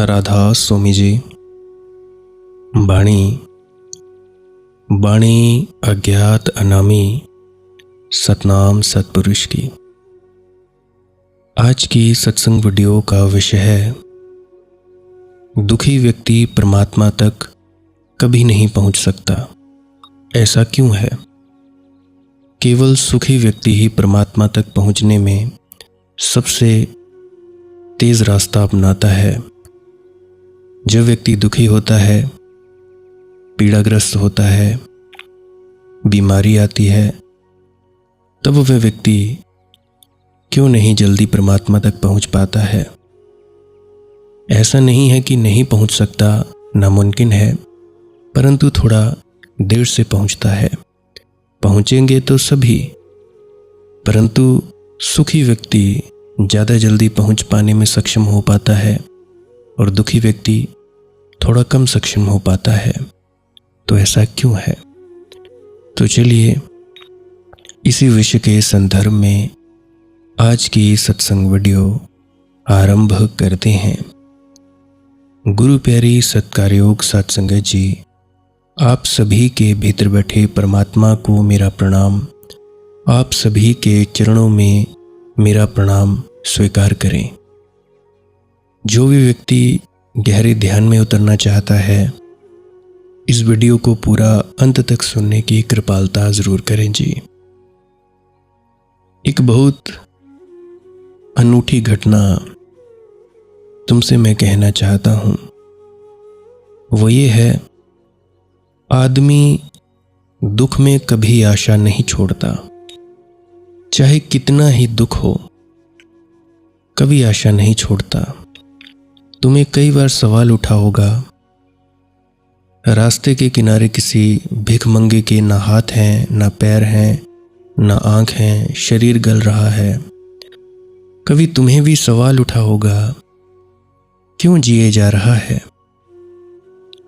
राधा स्वामी जी। बाणी अज्ञात अनामी सतनाम सतपुरुष की। आज की सत्संग वीडियो का विषय है, दुखी व्यक्ति परमात्मा तक कभी नहीं पहुंच सकता। ऐसा क्यों है? केवल सुखी व्यक्ति ही परमात्मा तक पहुंचने में सबसे तेज रास्ता अपनाता है। जो व्यक्ति दुखी होता है, पीड़ाग्रस्त होता है, बीमारी आती है, तब वह व्यक्ति क्यों नहीं जल्दी परमात्मा तक पहुंच पाता है। ऐसा नहीं है कि नहीं पहुंच सकता, नामुमकिन है, परंतु थोड़ा देर से पहुंचता है। पहुंचेंगे तो सभी, परंतु सुखी व्यक्ति ज़्यादा जल्दी पहुंच पाने में सक्षम हो पाता है और दुखी व्यक्ति थोड़ा कम सक्षम हो पाता है। तो ऐसा क्यों है? तो चलिए इसी विषय के संदर्भ में आज की सत्संग वीडियो आरंभ करते हैं। गुरु प्यारी सत्कारयोग सत्संगत जी, आप सभी के भीतर बैठे परमात्मा को मेरा प्रणाम। आप सभी के चरणों में मेरा प्रणाम स्वीकार करें। जो भी व्यक्ति गहरे ध्यान में उतरना चाहता है, इस वीडियो को पूरा अंत तक सुनने की कृपालता जरूर करें जी। एक बहुत अनूठी घटना तुमसे मैं कहना चाहता हूं। वो ये है, आदमी दुख में कभी आशा नहीं छोड़ता। चाहे कितना ही दुख हो, कभी आशा नहीं छोड़ता। तुम्हें कई बार सवाल उठा होगा, रास्ते के किनारे किसी भिखमंगे के ना हाथ हैं, ना पैर हैं, ना आँख हैं, शरीर गल रहा है। कभी तुम्हें भी सवाल उठा होगा, क्यों जिए जा रहा है,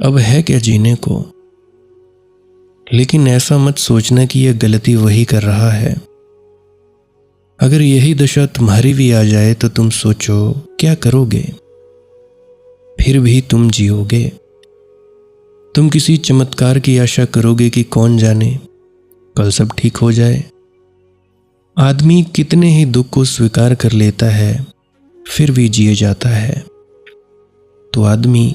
अब है क्या जीने को। लेकिन ऐसा मत सोचना कि यह गलती वही कर रहा है। अगर यही दशा तुम्हारी भी आ जाए तो तुम सोचो क्या करोगे? फिर भी तुम जियोगे? तुम किसी चमत्कार की आशा करोगे कि कौन जाने कल सब ठीक हो जाए। आदमी कितने ही दुख को स्वीकार कर लेता है, फिर भी जिए जाता है। तो आदमी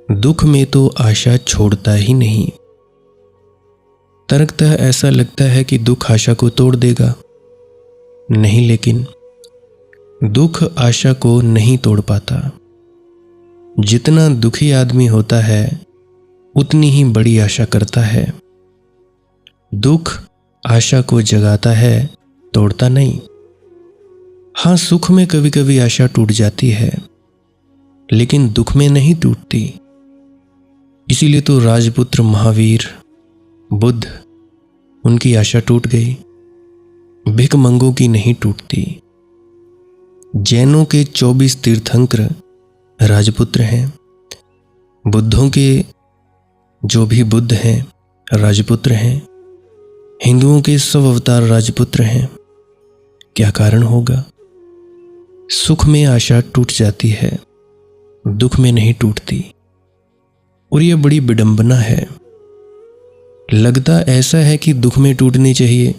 दुख में तो आशा छोड़ता ही नहीं। तर्कतः ऐसा लगता है कि दुख आशा को तोड़ देगा। नहीं, लेकिन दुख आशा को नहीं तोड़ पाता। जितना दुखी आदमी होता है, उतनी ही बड़ी आशा करता है। दुख आशा को जगाता है, तोड़ता नहीं। हाँ, सुख में कभी कभी आशा टूट जाती है, लेकिन दुख में नहीं टूटती। इसीलिए तो राजपुत्र महावीर बुद्ध, उनकी आशा टूट गई, भिखमंगों की नहीं टूटती। जैनों के 24 तीर्थंकर राजपुत्र हैं। बुद्धों के जो भी बुद्ध हैं राजपुत्र हैं। हिंदुओं के सब अवतार राजपुत्र हैं। क्या कारण होगा? सुख में आशा टूट जाती है, दुख में नहीं टूटती। और यह बड़ी विडंबना है। लगता ऐसा है कि दुख में टूटनी चाहिए।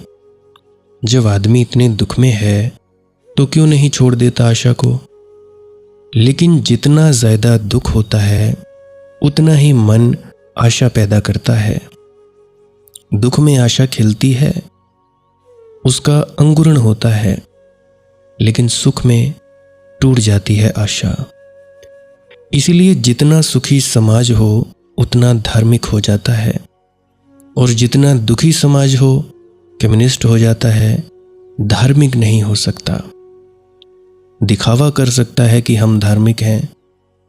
जब आदमी इतने दुख में है तो क्यों नहीं छोड़ देता आशा को? लेकिन जितना ज्यादा दुख होता है, उतना ही मन आशा पैदा करता है। दुख में आशा खिलती है, उसका अंकुरण होता है, लेकिन सुख में टूट जाती है आशा। इसलिए जितना सुखी समाज हो, उतना धार्मिक हो जाता है, और जितना दुखी समाज हो, कम्युनिस्ट हो जाता है, धार्मिक नहीं हो सकता। दिखावा कर सकता है कि हम धार्मिक हैं,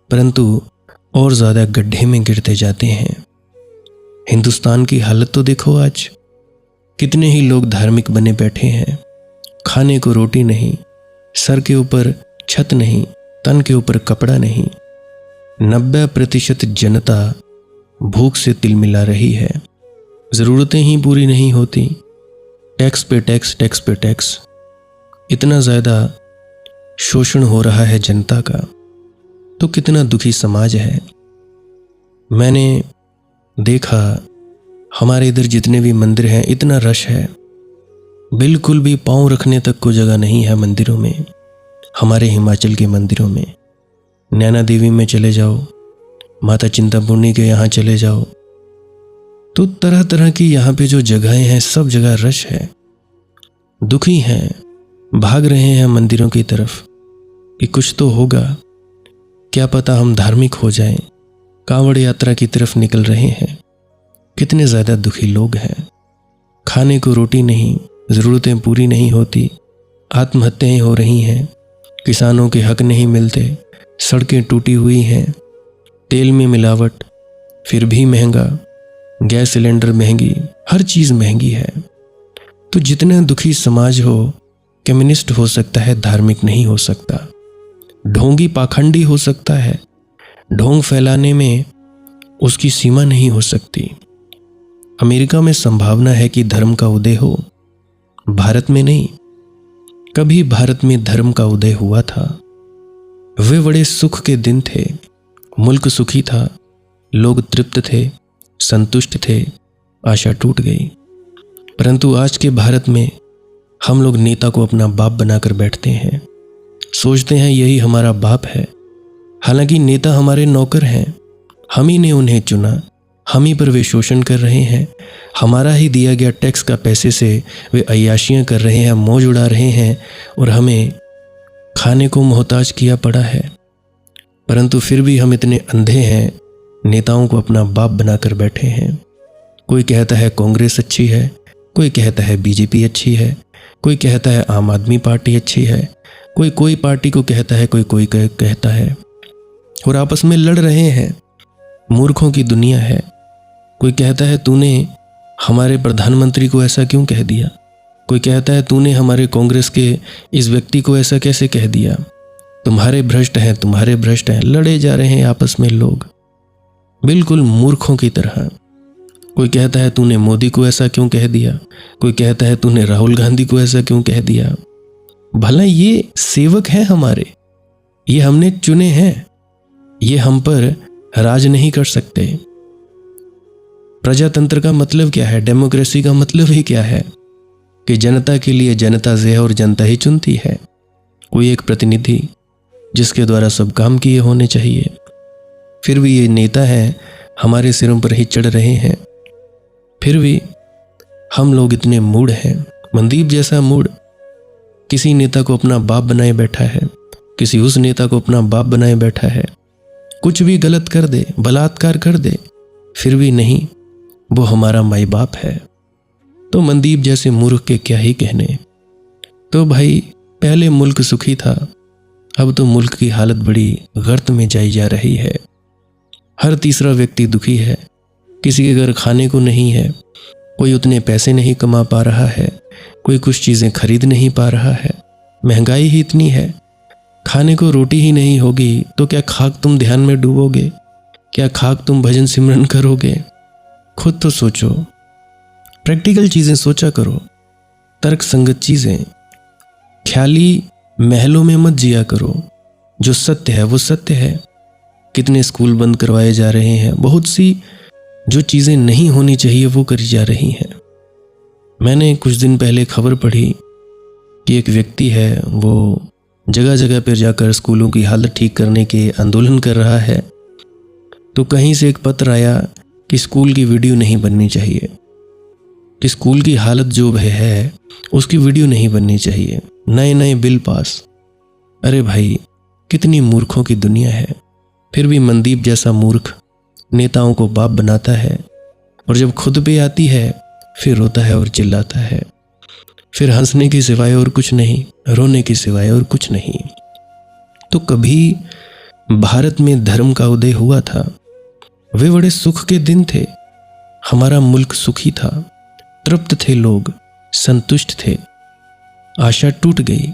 परंतु और ज़्यादा गड्ढे में गिरते जाते हैं। हिंदुस्तान की हालत तो देखो आज। कितने ही लोग धार्मिक बने बैठे हैं। खाने को रोटी नहीं, सर के ऊपर छत नहीं, तन के ऊपर कपड़ा नहीं। 90% जनता भूख से तिलमिला रही है। ज़रूरतें ही पूरी नहीं होती। टैक्स पे टैक्स, टैक्स पे टैक्स। इतना ज़्यादा शोषण हो रहा है जनता का। तो कितना दुखी समाज है। मैंने देखा हमारे इधर जितने भी मंदिर हैं इतना रश है, बिल्कुल भी पाँव रखने तक को जगह नहीं है मंदिरों में। हमारे हिमाचल के मंदिरों में नैना देवी में चले जाओ, माता चिंतपूर्णी के यहाँ चले जाओ, तो तरह तरह की यहाँ पे जो जगहें हैं सब जगह रश है। दुखी हैं, भाग रहे हैं मंदिरों की तरफ कि कुछ तो होगा, क्या पता हम धार्मिक हो जाएं। कांवड़ यात्रा की तरफ निकल रहे हैं। कितने ज़्यादा दुखी लोग हैं। खाने को रोटी नहीं, ज़रूरतें पूरी नहीं होती, आत्महत्याएं हो रही हैं, किसानों के हक नहीं मिलते, सड़कें टूटी हुई हैं, तेल में मिलावट, फिर भी महंगा, गैस सिलेंडर महंगी, हर चीज़ महंगी है। तो जितना दुखी समाज हो, कम्युनिस्ट हो सकता है, धार्मिक नहीं हो सकता। ढोंगी पाखंडी हो सकता है, ढोंग फैलाने में उसकी सीमा नहीं हो सकती। अमेरिका में संभावना है कि धर्म का उदय हो, भारत में नहीं। कभी भारत में धर्म का उदय हुआ था, वे बड़े सुख के दिन थे, मुल्क सुखी था, लोग तृप्त थे, संतुष्ट थे, आशा टूट गई। परंतु आज के भारत में हम लोग नेता को अपना बाप बनाकर बैठते हैं, सोचते हैं यही हमारा बाप है। हालांकि नेता हमारे नौकर हैं, हम ही ने उन्हें चुना, हम ही पर वे शोषण कर रहे हैं। हमारा ही दिया गया टैक्स का पैसे से वे अय्याशियाँ कर रहे हैं, मौज उड़ा रहे हैं और हमें खाने को मोहताज किया पड़ा है। परंतु फिर भी हम इतने अंधे हैं, नेताओं को अपना बाप बनाकर बैठे हैं। कोई कहता है कांग्रेस अच्छी है, कोई कहता है बीजेपी अच्छी है, कोई कहता है आम आदमी पार्टी अच्छी है, कोई पार्टी को कहता है, कोई कहता है, और आपस में लड़ रहे हैं। मूर्खों की दुनिया है। कोई कहता है तूने हमारे प्रधानमंत्री को ऐसा क्यों कह दिया, कोई कहता है तूने हमारे कांग्रेस के इस व्यक्ति को ऐसा कैसे कह दिया, तुम्हारे भ्रष्ट हैं, तुम्हारे भ्रष्ट हैं। लड़े जा रहे हैं आपस में लोग, बिल्कुल मूर्खों की तरह। कोई कहता है तूने मोदी को ऐसा क्यों कह दिया, कोई कहता है तूने राहुल गांधी को ऐसा क्यों कह दिया। भला ये सेवक हैं हमारे, ये हमने चुने हैं, ये हम पर राज नहीं कर सकते। प्रजातंत्र का मतलब क्या है, डेमोक्रेसी का मतलब ही क्या है कि जनता के लिए जनता से है और जनता ही चुनती है। कोई एक प्रतिनिधि जिसके द्वारा सब काम किए होने चाहिए। फिर भी ये नेता है हमारे सिरों पर ही चढ़ रहे हैं। फिर भी हम लोग इतने मूढ़ हैं। मनदीप जैसा मूढ़ किसी नेता को अपना बाप बनाए बैठा है, किसी उस नेता को अपना बाप बनाए बैठा है। कुछ भी गलत कर दे, बलात्कार कर दे, फिर भी नहीं, वो हमारा माई बाप है। तो मनदीप जैसे मूर्ख के क्या ही कहने। तो भाई पहले मुल्क सुखी था, अब तो मुल्क की हालत बड़ी गर्त में जाई जा रही है। हर तीसरा व्यक्ति दुखी है, किसी के घर खाने को नहीं है, कोई उतने पैसे नहीं कमा पा रहा है, कोई कुछ चीज़ें खरीद नहीं पा रहा है। महंगाई ही इतनी है, खाने को रोटी ही नहीं होगी तो क्या खाक तुम ध्यान में डूबोगे, क्या खाक तुम भजन सिमरन करोगे। खुद तो सोचो, प्रैक्टिकल चीज़ें सोचा करो, तर्क संगत चीज़ें। ख्याली महलों में मत जिया करो, जो सत्य है वो सत्य है। कितने स्कूल बंद करवाए जा रहे हैं, बहुत सी जो चीज़ें नहीं होनी चाहिए वो करी जा रही हैं। मैंने कुछ दिन पहले खबर पढ़ी कि एक व्यक्ति है, वो जगह जगह पर जाकर स्कूलों की हालत ठीक करने के आंदोलन कर रहा है। तो कहीं से एक पत्र आया कि स्कूल की वीडियो नहीं बननी चाहिए, कि स्कूल की हालत जो है उसकी वीडियो नहीं बननी चाहिए। नए नए बिल पास। अरे भाई कितनी मूर्खों की दुनिया है। फिर भी मनदीप जैसा मूर्ख नेताओं को बाप बनाता है, और जब खुद पे आती है फिर रोता है और चिल्लाता है। फिर हंसने की सिवाय और कुछ नहीं, रोने की सिवाय और कुछ नहीं। तो कभी भारत में धर्म का उदय हुआ था, वे बड़े सुख के दिन थे। हमारा मुल्क सुखी था, तृप्त थे लोग, संतुष्ट थे। आशा टूट गई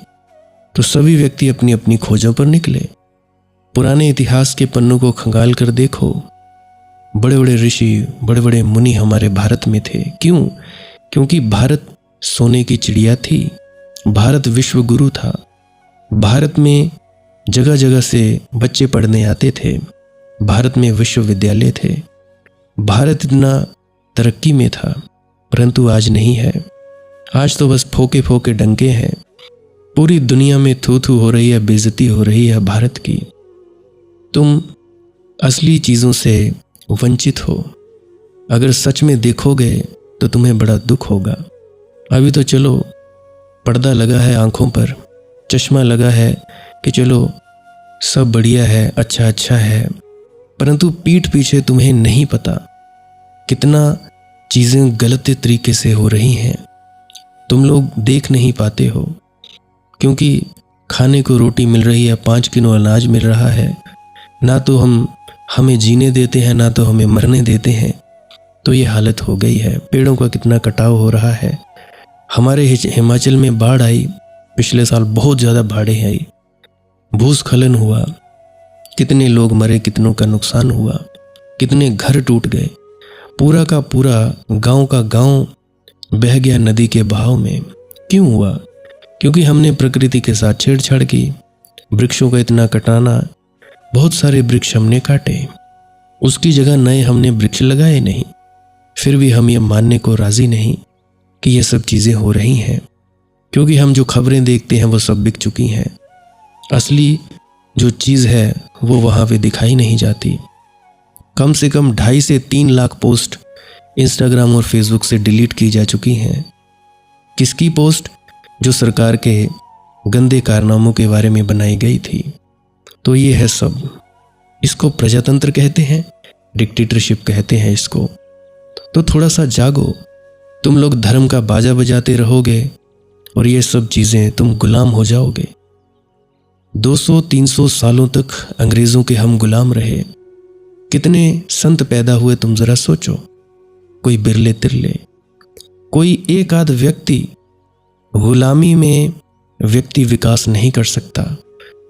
तो सभी व्यक्ति अपनी अपनी खोजों पर निकले। पुराने इतिहास के पन्नों को खंगाल कर देखो, बड़े बड़े ऋषि, बड़े बड़े मुनि हमारे भारत में थे। क्यों? क्योंकि भारत सोने की चिड़िया थी, भारत विश्व गुरु था। भारत में जगह जगह से बच्चे पढ़ने आते थे। भारत में विश्वविद्यालय थे। भारत इतना तरक्की में था, परंतु आज नहीं है। आज तो बस फोके फोके डंके हैं। पूरी दुनिया में थू थू हो रही है, बेइज्जती हो रही है भारत की। तुम असली चीज़ों से वंचित हो। अगर सच में देखोगे तो तुम्हें बड़ा दुख होगा। अभी तो चलो पर्दा लगा है आंखों पर, चश्मा लगा है कि चलो सब बढ़िया है, अच्छा अच्छा है, परंतु पीठ पीछे तुम्हें नहीं पता कितना चीज़ें गलत तरीके से हो रही हैं। तुम लोग देख नहीं पाते हो क्योंकि खाने को रोटी मिल रही है, 5 किलो अनाज मिल रहा है। ना तो हमें जीने देते हैं, ना तो हमें मरने देते हैं। तो ये हालत हो गई है। पेड़ों का कितना कटाव हो रहा है। हमारे हिमाचल में बाढ़ आई, पिछले साल बहुत ज़्यादा बाढ़ें आई, भूस्खलन हुआ, कितने लोग मरे, कितनों का नुकसान हुआ, कितने घर टूट गए। पूरा का पूरा गांव का गांव बह गया नदी के बहाव में। क्यों हुआ? क्योंकि हमने प्रकृति के साथ छेड़छाड़ की। वृक्षों का इतना कटाना, बहुत सारे वृक्ष हमने काटे, उसकी जगह नए हमने वृक्ष लगाए नहीं। फिर भी हम ये मानने को राजी नहीं कि ये सब चीज़ें हो रही हैं, क्योंकि हम जो खबरें देखते हैं वो सब बिक चुकी हैं। असली जो चीज़ है वो वहाँ पे दिखाई नहीं जाती। कम से कम 2.5 से 3 लाख पोस्ट इंस्टाग्राम और फेसबुक से डिलीट की जा चुकी हैं। किसकी पोस्ट? जो सरकार के गंदे कारनामों के बारे में बनाई गई थी। तो ये है सब। इसको प्रजातंत्र कहते हैं, डिक्टेटरशिप कहते हैं इसको। तो थोड़ा सा जागो। तुम लोग धर्म का बाजा बजाते रहोगे और ये सब चीज़ें तुम गुलाम हो जाओगे। 200-300 सालों तक अंग्रेज़ों के हम गुलाम रहे। कितने संत पैदा हुए तुम ज़रा सोचो। कोई बिरले तिरले, कोई एक आध व्यक्ति। गुलामी में व्यक्ति विकास नहीं कर सकता।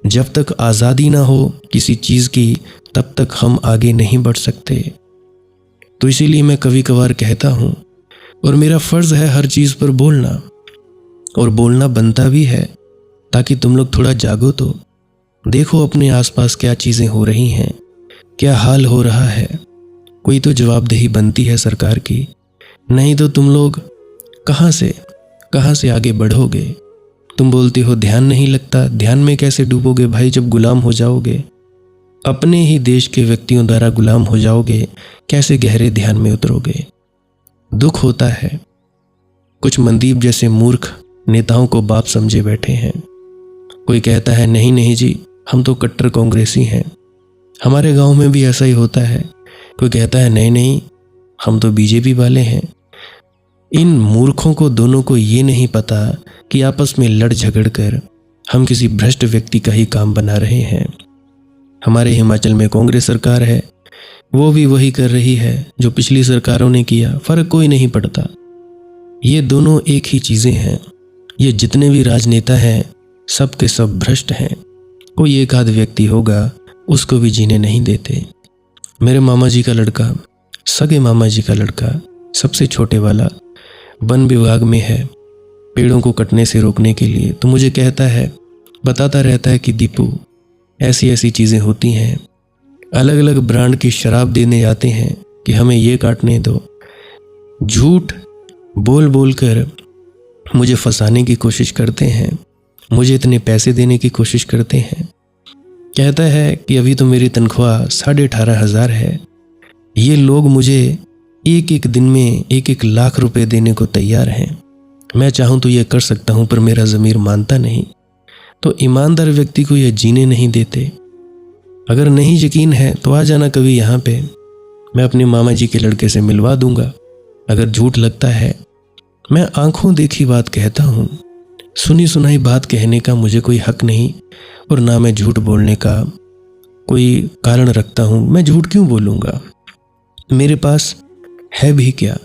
जब तक आज़ादी ना हो किसी चीज़ की, तब तक हम आगे नहीं बढ़ सकते। तो इसीलिए मैं कभी कभार कहता हूँ, और मेरा फ़र्ज़ है हर चीज़ पर बोलना, और बोलना बनता भी है, ताकि तुम लोग थोड़ा जागो तो देखो अपने आसपास क्या चीज़ें हो रही हैं, क्या हाल हो रहा है। कोई तो जवाबदेही बनती है सरकार की, नहीं तो तुम लोग कहाँ से आगे बढ़ोगे। तुम बोलते हो ध्यान नहीं लगता। ध्यान में कैसे डूबोगे भाई जब गुलाम हो जाओगे? अपने ही देश के व्यक्तियों द्वारा गुलाम हो जाओगे, कैसे गहरे ध्यान में उतरोगे? दुख होता है। कुछ मनदीप जैसे मूर्ख नेताओं को बाप समझे बैठे हैं। कोई कहता है नहीं नहीं जी, हम तो कट्टर कांग्रेसी हैं। हमारे गांव में भी ऐसा ही होता है। कोई कहता है नहीं नहीं, हम तो बीजेपी वाले हैं। इन मूर्खों को दोनों को ये नहीं पता कि आपस में लड़ झगड़ कर हम किसी भ्रष्ट व्यक्ति का ही काम बना रहे हैं। हमारे हिमाचल में कांग्रेस सरकार है, वो भी वही कर रही है जो पिछली सरकारों ने किया। फर्क कोई नहीं पड़ता। ये दोनों एक ही चीज़ें हैं। ये जितने भी राजनेता हैं सब के सब भ्रष्ट हैं। कोई एक आध व्यक्ति होगा, उसको भी जीने नहीं देते। मेरे मामा जी का लड़का, सगे मामा जी का लड़का, सबसे छोटे वाला, वन विभाग में है, पेड़ों को कटने से रोकने के लिए। तो मुझे कहता है, बताता रहता है कि दीपू ऐसी ऐसी चीज़ें होती हैं। अलग अलग ब्रांड की शराब देने जाते हैं कि हमें ये काटने दो। झूठ बोल बोल कर मुझे फंसाने की कोशिश करते हैं, मुझे इतने पैसे देने की कोशिश करते हैं। कहता है कि अभी तो मेरी तनख्वाह 18,500 है। ये लोग मुझे एक एक दिन में 1-1 लाख रुपए देने को तैयार हैं। मैं चाहूँ तो ये कर सकता हूँ, पर मेरा ज़मीर मानता नहीं। तो ईमानदार व्यक्ति को ये जीने नहीं देते। अगर नहीं यकीन है तो आ जाना कभी यहाँ पे, मैं अपने मामा जी के लड़के से मिलवा दूंगा। अगर झूठ लगता है, मैं आंखों देखी बात कहता हूँ। सुनी सुनाई बात कहने का मुझे कोई हक नहीं, और ना मैं झूठ बोलने का कोई कारण रखता हूँ। मैं झूठ क्यों बोलूँगा? मेरे पास है भी क्या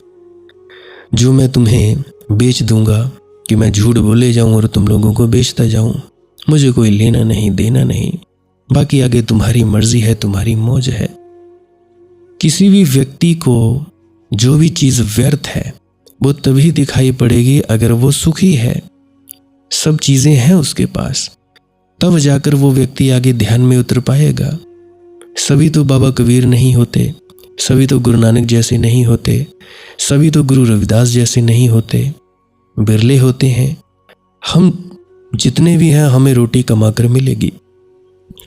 जो मैं तुम्हें बेच दूंगा कि मैं झूठ बोले जाऊं और तुम लोगों को बेचता जाऊं? मुझे कोई लेना नहीं देना नहीं। बाकी आगे तुम्हारी मर्जी है, तुम्हारी मौज है। किसी भी व्यक्ति को जो भी चीज़ व्यर्थ है वो तभी दिखाई पड़ेगी अगर वो सुखी है। सब चीज़ें हैं उसके पास, तब जाकर वो व्यक्ति आगे ध्यान में उतर पाएगा। सभी तो बाबा कबीर नहीं होते, सभी तो गुरु नानक जैसे नहीं होते, सभी तो गुरु रविदास जैसे नहीं होते, बिरले होते हैं। हम जितने भी हैं, हमें रोटी कमाकर मिलेगी,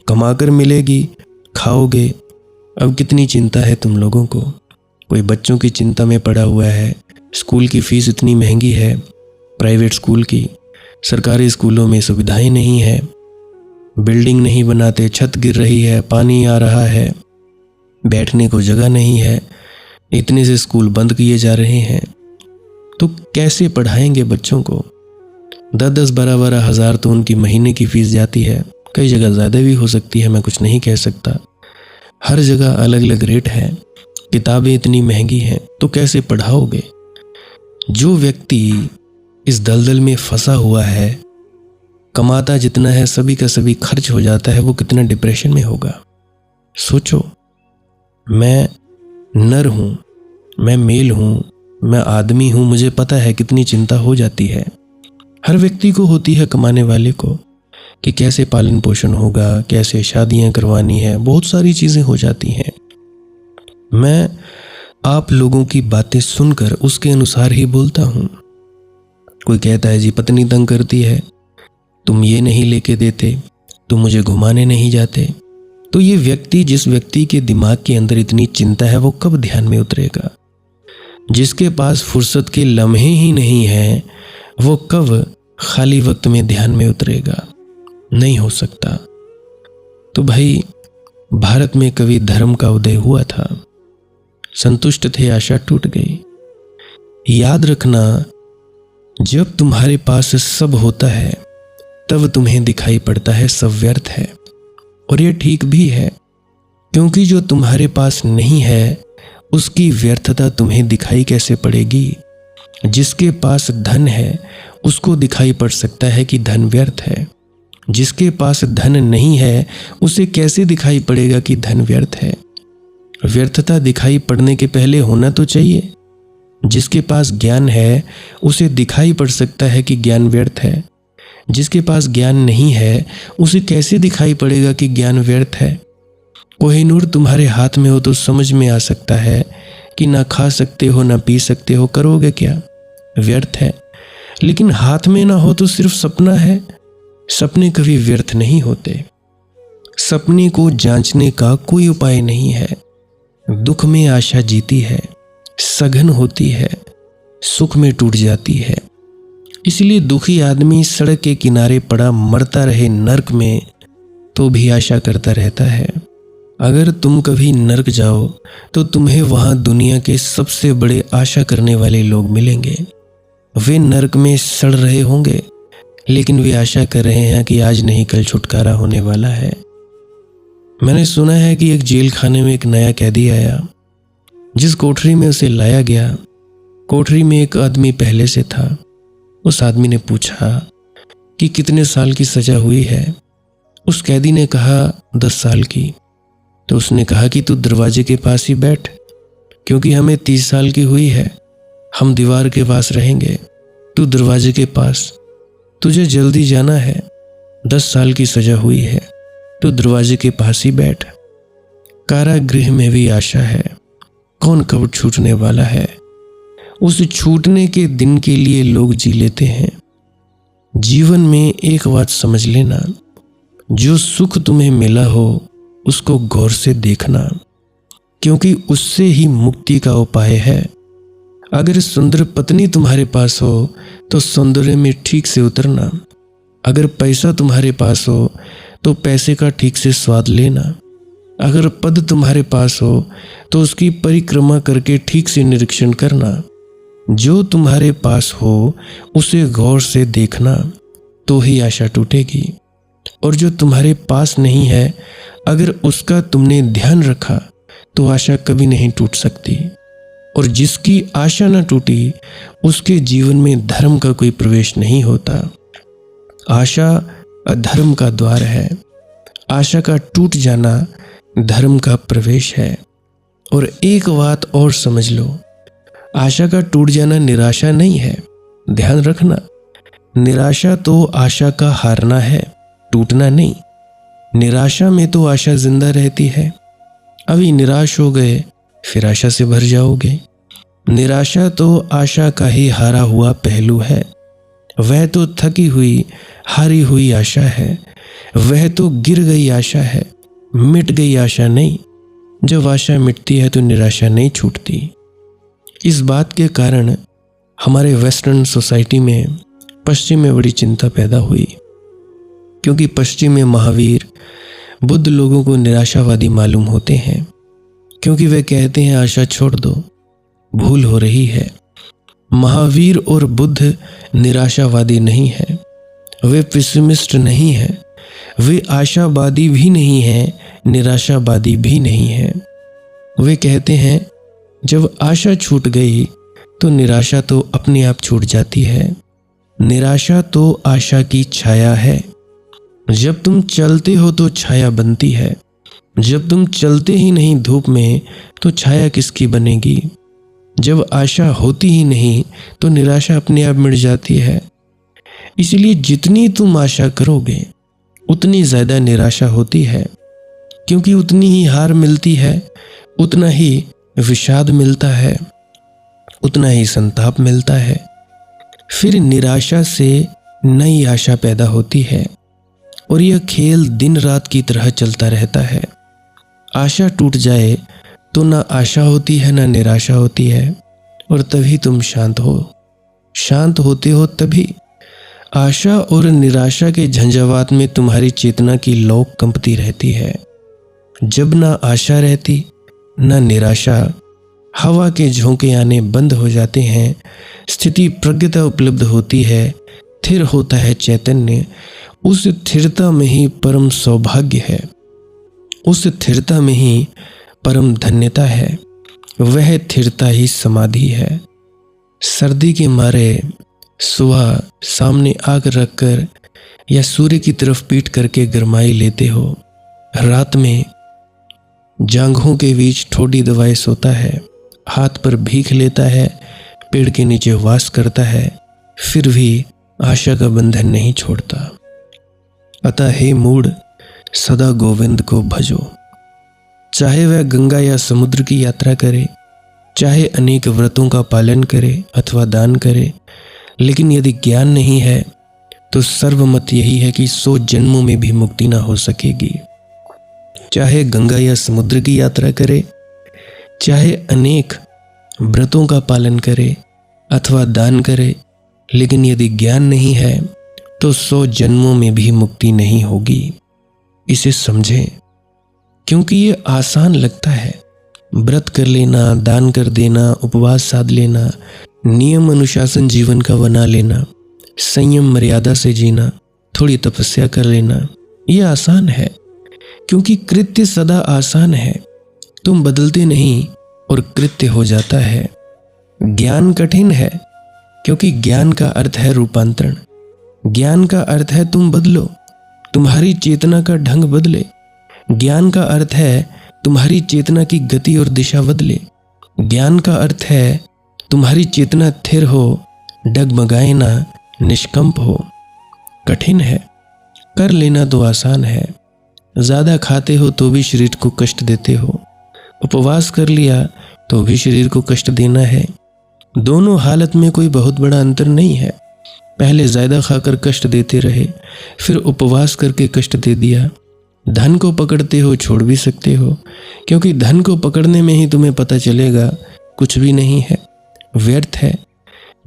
कमाकर मिलेगी, खाओगे। अब कितनी चिंता है तुम लोगों को? कोई बच्चों की चिंता में पड़ा हुआ है, स्कूल की फीस इतनी महंगी है, प्राइवेट स्कूल की, सरकारी स्कूलों में सुविधाएं नहीं है, बिल्डिंग नहीं बनाते, छत गिर रही है, पानी आ रहा है, बैठने को जगह नहीं है, इतने से स्कूल बंद किए जा रहे हैं। तो कैसे पढ़ाएंगे बच्चों को? 10-10, 12-12 हज़ार तो उनकी महीने की फीस जाती है, कई जगह ज़्यादा भी हो सकती है, मैं कुछ नहीं कह सकता। हर जगह अलग अलग रेट है, किताबें इतनी महंगी हैं, तो कैसे पढ़ाओगे? जो व्यक्ति इस दलदल में फंसा हुआ है, कमाता जितना है सभी का सभी खर्च हो जाता है, वो कितना डिप्रेशन में होगा। सोचो, मैं नर हूँ, मैं मेल हूँ, मैं आदमी हूँ, मुझे पता है कितनी चिंता हो जाती है। हर व्यक्ति को होती है, कमाने वाले को, कि कैसे पालन पोषण होगा, कैसे शादियाँ करवानी है, बहुत सारी चीज़ें हो जाती हैं। मैं आप लोगों की बातें सुनकर उसके अनुसार ही बोलता हूँ। कोई कहता है जी पत्नी तंग करती है, तुम ये नहीं लेके देते, तुम मुझे घुमाने नहीं जाते। तो ये व्यक्ति, जिस व्यक्ति के दिमाग के अंदर इतनी चिंता है, वो कब ध्यान में उतरेगा? जिसके पास फुर्सत के लम्हे ही नहीं है, वो कब खाली वक्त में ध्यान में उतरेगा? नहीं हो सकता। तो भाई, भारत में कभी धर्म का उदय हुआ था, संतुष्ट थे, आशा टूट गई। याद रखना, जब तुम्हारे पास सब होता है तब तुम्हें दिखाई पड़ता है सब व्यर्थ है। और ये ठीक भी है, क्योंकि जो तुम्हारे पास नहीं है उसकी व्यर्थता तुम्हें दिखाई कैसे पड़ेगी? जिसके पास धन है उसको दिखाई पड़ सकता है कि धन व्यर्थ है। जिसके पास धन नहीं है उसे कैसे दिखाई पड़ेगा कि धन व्यर्थ है? व्यर्थता दिखाई पड़ने के पहले होना तो चाहिए। जिसके पास ज्ञान है उसे दिखाई पड़ सकता है कि ज्ञान व्यर्थ है। जिसके पास ज्ञान नहीं है उसे कैसे दिखाई पड़ेगा कि ज्ञान व्यर्थ है? कोहिनूर तुम्हारे हाथ में हो तो समझ में आ सकता है कि ना खा सकते हो, ना पी सकते हो, करोगे क्या? व्यर्थ है। लेकिन हाथ में ना हो तो सिर्फ सपना है। सपने कभी व्यर्थ नहीं होते। सपने को जांचने का कोई उपाय नहीं है। दुख में आशा जीती है, सघन होती है, सुख में टूट जाती है। इसलिए दुखी आदमी सड़क के किनारे पड़ा मरता रहे नर्क में तो भी आशा करता रहता है। अगर तुम कभी नर्क जाओ तो तुम्हें वहां दुनिया के सबसे बड़े आशा करने वाले लोग मिलेंगे। वे नर्क में सड़ रहे होंगे, लेकिन वे आशा कर रहे हैं कि आज नहीं कल छुटकारा होने वाला है। मैंने सुना है कि एक जेल खाने में एक नया कैदी आया। जिस कोठरी में उसे लाया गया, कोठरी में एक आदमी पहले से था। उस आदमी ने पूछा कि कितने साल की सजा हुई है? उस कैदी ने कहा 10 साल की। तो उसने कहा कि तू दरवाजे के पास ही बैठ, क्योंकि हमें 30 साल की हुई है, हम दीवार के पास रहेंगे, तू दरवाजे के पास, तुझे जल्दी जाना है, 10 साल की सजा हुई है, तो दरवाजे के पास ही बैठ। कारागृह में भी आशा है, कौन कब छूटने वाला है। उस छूटने के दिन के लिए लोग जी लेते हैं। जीवन में एक बात समझ लेना, जो सुख तुम्हें मिला हो उसको गौर से देखना, क्योंकि उससे ही मुक्ति का उपाय है। अगर सुंदर पत्नी तुम्हारे पास हो तो सौंदर्य में ठीक से उतरना। अगर पैसा तुम्हारे पास हो तो पैसे का ठीक से स्वाद लेना। अगर पद तुम्हारे पास हो तो उसकी परिक्रमा करके ठीक से निरीक्षण करना। जो तुम्हारे पास हो उसे गौर से देखना, तो ही आशा टूटेगी। और जो तुम्हारे पास नहीं है, अगर उसका तुमने ध्यान रखा तो आशा कभी नहीं टूट सकती। और जिसकी आशा न टूटी उसके जीवन में धर्म का कोई प्रवेश नहीं होता। आशा अधर्म का द्वार है, आशा का टूट जाना धर्म का प्रवेश है। और एक बात और समझ लो, आशा का टूट जाना निराशा नहीं है। ध्यान रखना, निराशा तो आशा का हारना है। टूटना नहीं। निराशा में तो आशा जिंदा रहती है। अभी निराश हो गए, फिर आशा से भर जाओगे। निराशा तो आशा का ही हारा हुआ पहलू है। वह तो थकी हुई, हारी हुई आशा है। वह तो गिर गई आशा है, मिट गई आशा नहीं। जब आशा मिटती है तो निराशा नहीं छूटती। इस बात के कारण हमारे वेस्टर्न सोसाइटी में, पश्चिम में बड़ी चिंता पैदा हुई, क्योंकि पश्चिम में महावीर, बुद्ध लोगों को निराशावादी मालूम होते हैं, क्योंकि वे कहते हैं आशा छोड़ दो, भूल हो रही है। महावीर और बुद्ध निराशावादी नहीं है, वे पेसिमिस्ट नहीं है, वे आशावादी भी नहीं है, निराशावादी भी नहीं है। वे कहते हैं जब आशा छूट गई तो निराशा तो अपने आप छूट जाती है। निराशा तो आशा की छाया है। जब तुम चलते हो तो छाया बनती है। जब तुम चलते ही नहीं धूप में तो छाया किसकी बनेगी। जब आशा होती ही नहीं तो निराशा अपने आप मिट जाती है। इसलिए जितनी तुम आशा करोगे उतनी ज़्यादा निराशा होती है, क्योंकि उतनी ही हार मिलती है, उतना ही विषाद मिलता है, उतना ही संताप मिलता है। फिर निराशा से नई आशा पैदा होती है और यह खेल दिन रात की तरह चलता रहता है। आशा टूट जाए तो ना आशा होती है ना निराशा होती है, और तभी तुम शांत हो। शांत होते हो तभी। आशा और निराशा के झंझावात में तुम्हारी चेतना की लौ कंपती रहती है। जब ना आशा रहती ना निराशा, हवा के झोंके आने बंद हो जाते हैं, स्थिति प्रज्ञता उपलब्ध होती है, स्थिर होता है चैतन्य। उस स्थिरता में ही परम सौभाग्य है, उस स्थिरता में ही परम धन्यता है। वह स्थिरता ही समाधि है। सर्दी के मारे सुबह सामने आग रखकर या सूर्य की तरफ पीट करके गरमाई लेते हो। रात में जांघों के बीच ठोडी दबाए सोता है, हाथ पर भीख लेता है, पेड़ के नीचे वास करता है, फिर भी आशा का बंधन नहीं छोड़ता। अतः हे मूढ़, सदा गोविंद को भजो। चाहे वह गंगा या समुद्र की यात्रा करे, चाहे अनेक व्रतों का पालन करे अथवा दान करे, लेकिन यदि ज्ञान नहीं है तो सर्वमत यही है कि 100 जन्मों में भी मुक्ति ना हो सकेगी। चाहे गंगा या समुद्र की यात्रा करे, चाहे अनेक व्रतों का पालन करे अथवा दान करे, लेकिन यदि ज्ञान नहीं है तो 100 जन्मों में भी मुक्ति नहीं होगी। इसे समझें, क्योंकि ये आसान लगता है। व्रत कर लेना, दान कर देना, उपवास साध लेना, नियम अनुशासन जीवन का बना लेना, संयम मर्यादा से जीना, थोड़ी तपस्या कर लेना, ये आसान है, क्योंकि कृत्य सदा आसान है। तुम बदलते नहीं और कृत्य हो जाता है। ज्ञान कठिन है, क्योंकि ज्ञान का अर्थ है रूपांतरण। ज्ञान का अर्थ है तुम बदलो, तुम्हारी चेतना का ढंग बदले। ज्ञान का अर्थ है तुम्हारी चेतना की गति और दिशा बदले। ज्ञान का अर्थ है तुम्हारी चेतना स्थिर हो, डगमगाए ना, निष्कंप हो। कठिन है, कर लेना तो आसान है। ज़्यादा खाते हो तो भी शरीर को कष्ट देते हो, उपवास कर लिया तो भी शरीर को कष्ट देना है। दोनों हालत में कोई बहुत बड़ा अंतर नहीं है। पहले ज़्यादा खाकर कष्ट देते रहे, फिर उपवास करके कष्ट दे दिया। धन को पकड़ते हो, छोड़ भी सकते हो, क्योंकि धन को पकड़ने में ही तुम्हें पता चलेगा कुछ भी नहीं है, व्यर्थ है।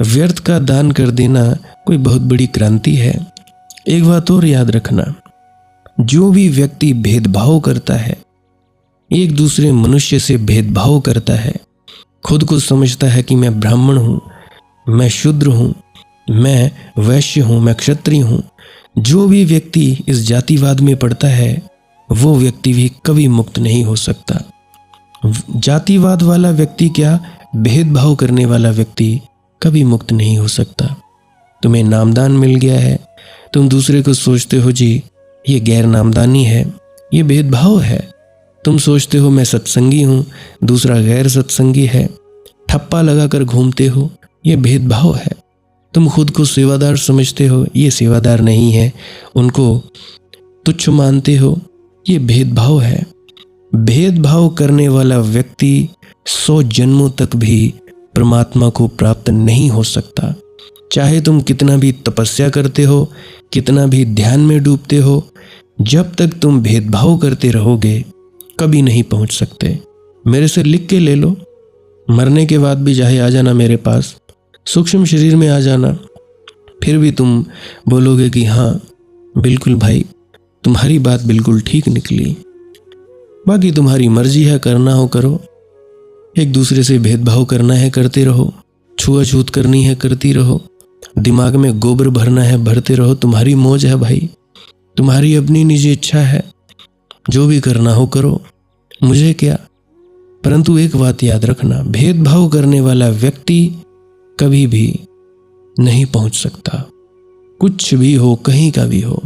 व्यर्थ का दान कर देना कोई बहुत बड़ी क्रांति है। एक बात और याद रखना, जो भी व्यक्ति भेदभाव करता है, एक दूसरे मनुष्य से भेदभाव करता है, खुद को समझता है कि मैं ब्राह्मण हूँ, मैं शूद्र हूँ, मैं वैश्य हूँ, मैं क्षत्रिय हूँ, जो भी व्यक्ति इस जातिवाद में पड़ता है वो व्यक्ति भी कभी मुक्त नहीं हो सकता। जातिवाद वाला व्यक्ति क्या, भेदभाव करने वाला व्यक्ति कभी मुक्त नहीं हो सकता। तुम्हें नामदान मिल गया है, तुम दूसरे को सोचते हो जी ये गैर नामदानी है, ये भेदभाव है। तुम सोचते हो मैं सत्संगी हूँ, दूसरा गैर सत्संगी है, ठप्पा लगाकर घूमते हो, ये भेदभाव है। तुम खुद को सेवादार समझते हो, ये सेवादार नहीं है, उनको तुच्छ मानते हो, ये भेदभाव है। भेदभाव करने वाला व्यक्ति 100 जन्मों तक भी परमात्मा को प्राप्त नहीं हो सकता। चाहे तुम कितना भी तपस्या करते हो, कितना भी ध्यान में डूबते हो, जब तक तुम भेदभाव करते रहोगे कभी नहीं पहुंच सकते। मेरे से लिख के ले लो, मरने के बाद भी चाहे आ जाना मेरे पास, सूक्ष्म शरीर में आ जाना, फिर भी तुम बोलोगे कि हाँ बिल्कुल भाई, तुम्हारी बात बिल्कुल ठीक निकली। बाकी तुम्हारी मर्जी है, करना हो करो, एक दूसरे से भेदभाव करना है करते रहो, छुआछूत करनी है करती रहो, दिमाग में गोबर भरना है भरते रहो, तुम्हारी मौज है भाई, तुम्हारी अपनी निजी इच्छा है, जो भी करना हो करो, मुझे क्या। परंतु एक बात याद रखना, भेदभाव करने वाला व्यक्ति कभी भी नहीं पहुंच सकता, कुछ भी हो, कहीं का भी हो।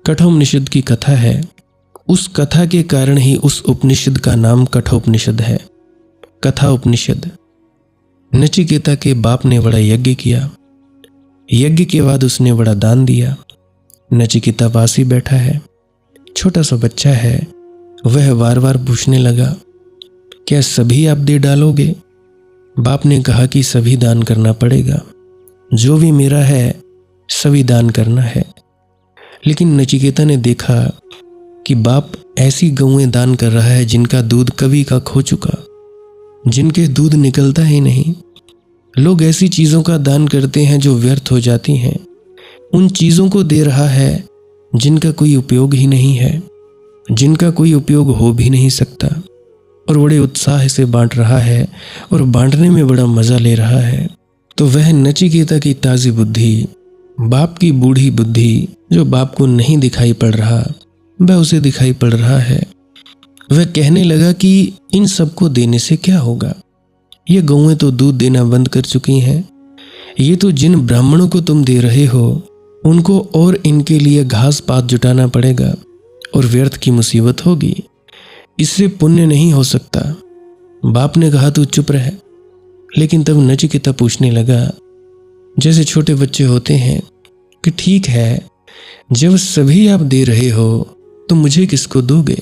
कठोपनिषद की कथा है, उस कथा के कारण ही उस उपनिषद का नाम कठोपनिषद है। कथा उपनिषद। नचिकेता के बाप ने बड़ा यज्ञ किया, यज्ञ के बाद उसने बड़ा दान दिया। नचिकेता पास ही बैठा है, छोटा सा बच्चा है, वह बार बार पूछने लगा, क्या सभी आप दे डालोगे? बाप ने कहा कि सभी दान करना पड़ेगा, जो भी मेरा है सभी दान करना है। लेकिन नचिकेता ने देखा कि बाप ऐसी गौएं दान कर रहा है जिनका दूध कभी का खो चुका, जिनके दूध निकलता ही नहीं। लोग ऐसी चीज़ों का दान करते हैं जो व्यर्थ हो जाती हैं, उन चीज़ों को दे रहा है जिनका कोई उपयोग ही नहीं है, जिनका कोई उपयोग हो भी नहीं सकता, और बड़े उत्साह से बांट रहा है और बांटने में बड़ा मज़ा ले रहा है। तो वह नचिकेता की ताज़ी बुद्धि, बाप की बूढ़ी बुद्धि, जो बाप को नहीं दिखाई पड़ रहा वह उसे दिखाई पड़ रहा है। वह कहने लगा कि इन सबको देने से क्या होगा, ये गौएं तो दूध देना बंद कर चुकी हैं, ये तो जिन ब्राह्मणों को तुम दे रहे हो उनको और इनके लिए घास पात जुटाना पड़ेगा और व्यर्थ की मुसीबत होगी, इससे पुण्य नहीं हो सकता। बाप ने कहा तू चुप रह। लेकिन तब नचिकेता पूछने लगा, जैसे छोटे बच्चे होते हैं, कि ठीक है, जब सभी आप दे रहे हो तो मुझे किसको दोगे?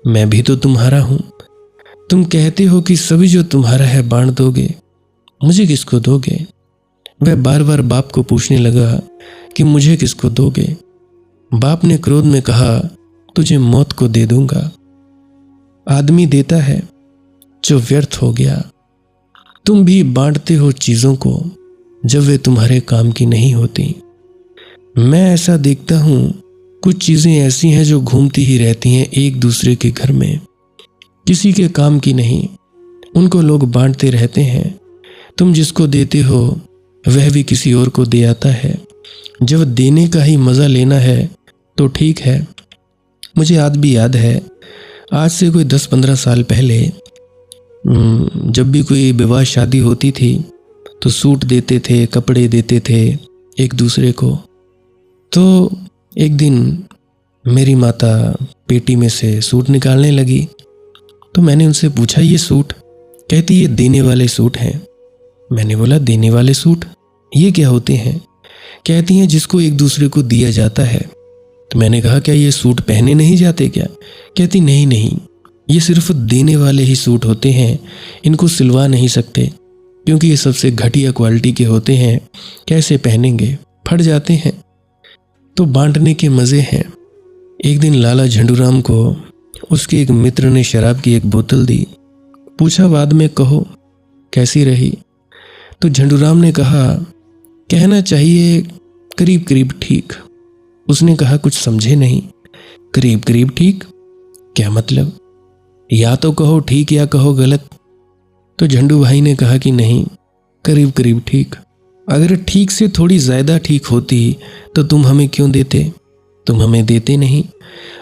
मैं भी तो तुम्हारा हूं। तुम कहते हो कि सभी जो तुम्हारा है बांट दोगे, मुझे किसको दोगे? वह बार बार बाप को पूछने लगा कि मुझे किसको दोगे? बाप ने क्रोध में कहा, तुझे मौत को दे दूंगा। आदमी देता है जो व्यर्थ हो गया। तुम भी बांटते हो चीजों को जब वे तुम्हारे काम की नहीं होती। मैं ऐसा देखता हूं, कुछ चीजें ऐसी हैं जो घूमती ही रहती हैं एक दूसरे के घर में, किसी के काम की नहीं, उनको लोग बांटते रहते हैं। तुम जिसको देते हो वह भी किसी और को दे आता है। जब देने का ही मजा लेना है तो ठीक है। मुझे आज भी याद है, आज से कोई 10-15 साल पहले जब भी कोई विवाह शादी होती थी तो सूट देते थे, कपड़े देते थे एक दूसरे को। तो एक दिन मेरी माता पेटी में से सूट निकालने लगी, तो मैंने उनसे पूछा ये सूट? कहती ये देने वाले सूट हैं। मैंने बोला देने वाले सूट ये क्या होते हैं? कहती हैं जिसको एक दूसरे को दिया जाता है। तो मैंने कहा क्या ये सूट पहने नहीं जाते क्या? कहती नहीं नहीं, ये सिर्फ देने वाले ही सूट होते हैं, इनको सिलवा नहीं सकते क्योंकि ये सबसे घटिया क्वालिटी के होते हैं, कैसे पहनेंगे, फट जाते हैं। तो बांटने के मज़े हैं। एक दिन लाला झंडूराम को उसके एक मित्र ने शराब की एक बोतल दी। पूछा बाद में कहो कैसी रही? तो झंडूराम ने कहा कहना चाहिए करीब करीब ठीक। उसने कहा कुछ समझे नहीं। करीब करीब ठीक क्या मतलब? या तो कहो ठीक या कहो गलत। तो झंडू भाई ने कहा कि नहीं, करीब करीब ठीक। अगर ठीक से थोड़ी ज़्यादा ठीक होती तो तुम हमें क्यों देते? तुम हमें देते नहीं।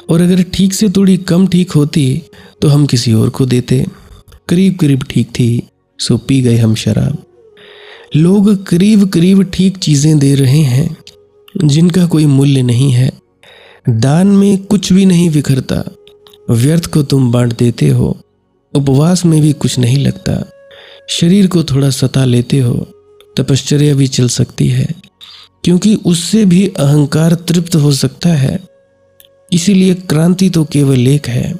और अगर ठीक से थोड़ी कम ठीक होती तो हम किसी और को देते। करीब करीब ठीक थी, सो पी गए हम शराब। लोग करीब करीब ठीक चीज़ें दे रहे हैं जिनका कोई मूल्य नहीं है। दान में कुछ भी नहीं बिखरता, व्यर्थ को तुम बांट देते हो। उपवास में भी कुछ नहीं लगता, शरीर को थोड़ा सता लेते हो, तपश्चर्या भी चल सकती है क्योंकि उससे भी अहंकार तृप्त हो सकता है। इसीलिए क्रांति तो केवल एक है,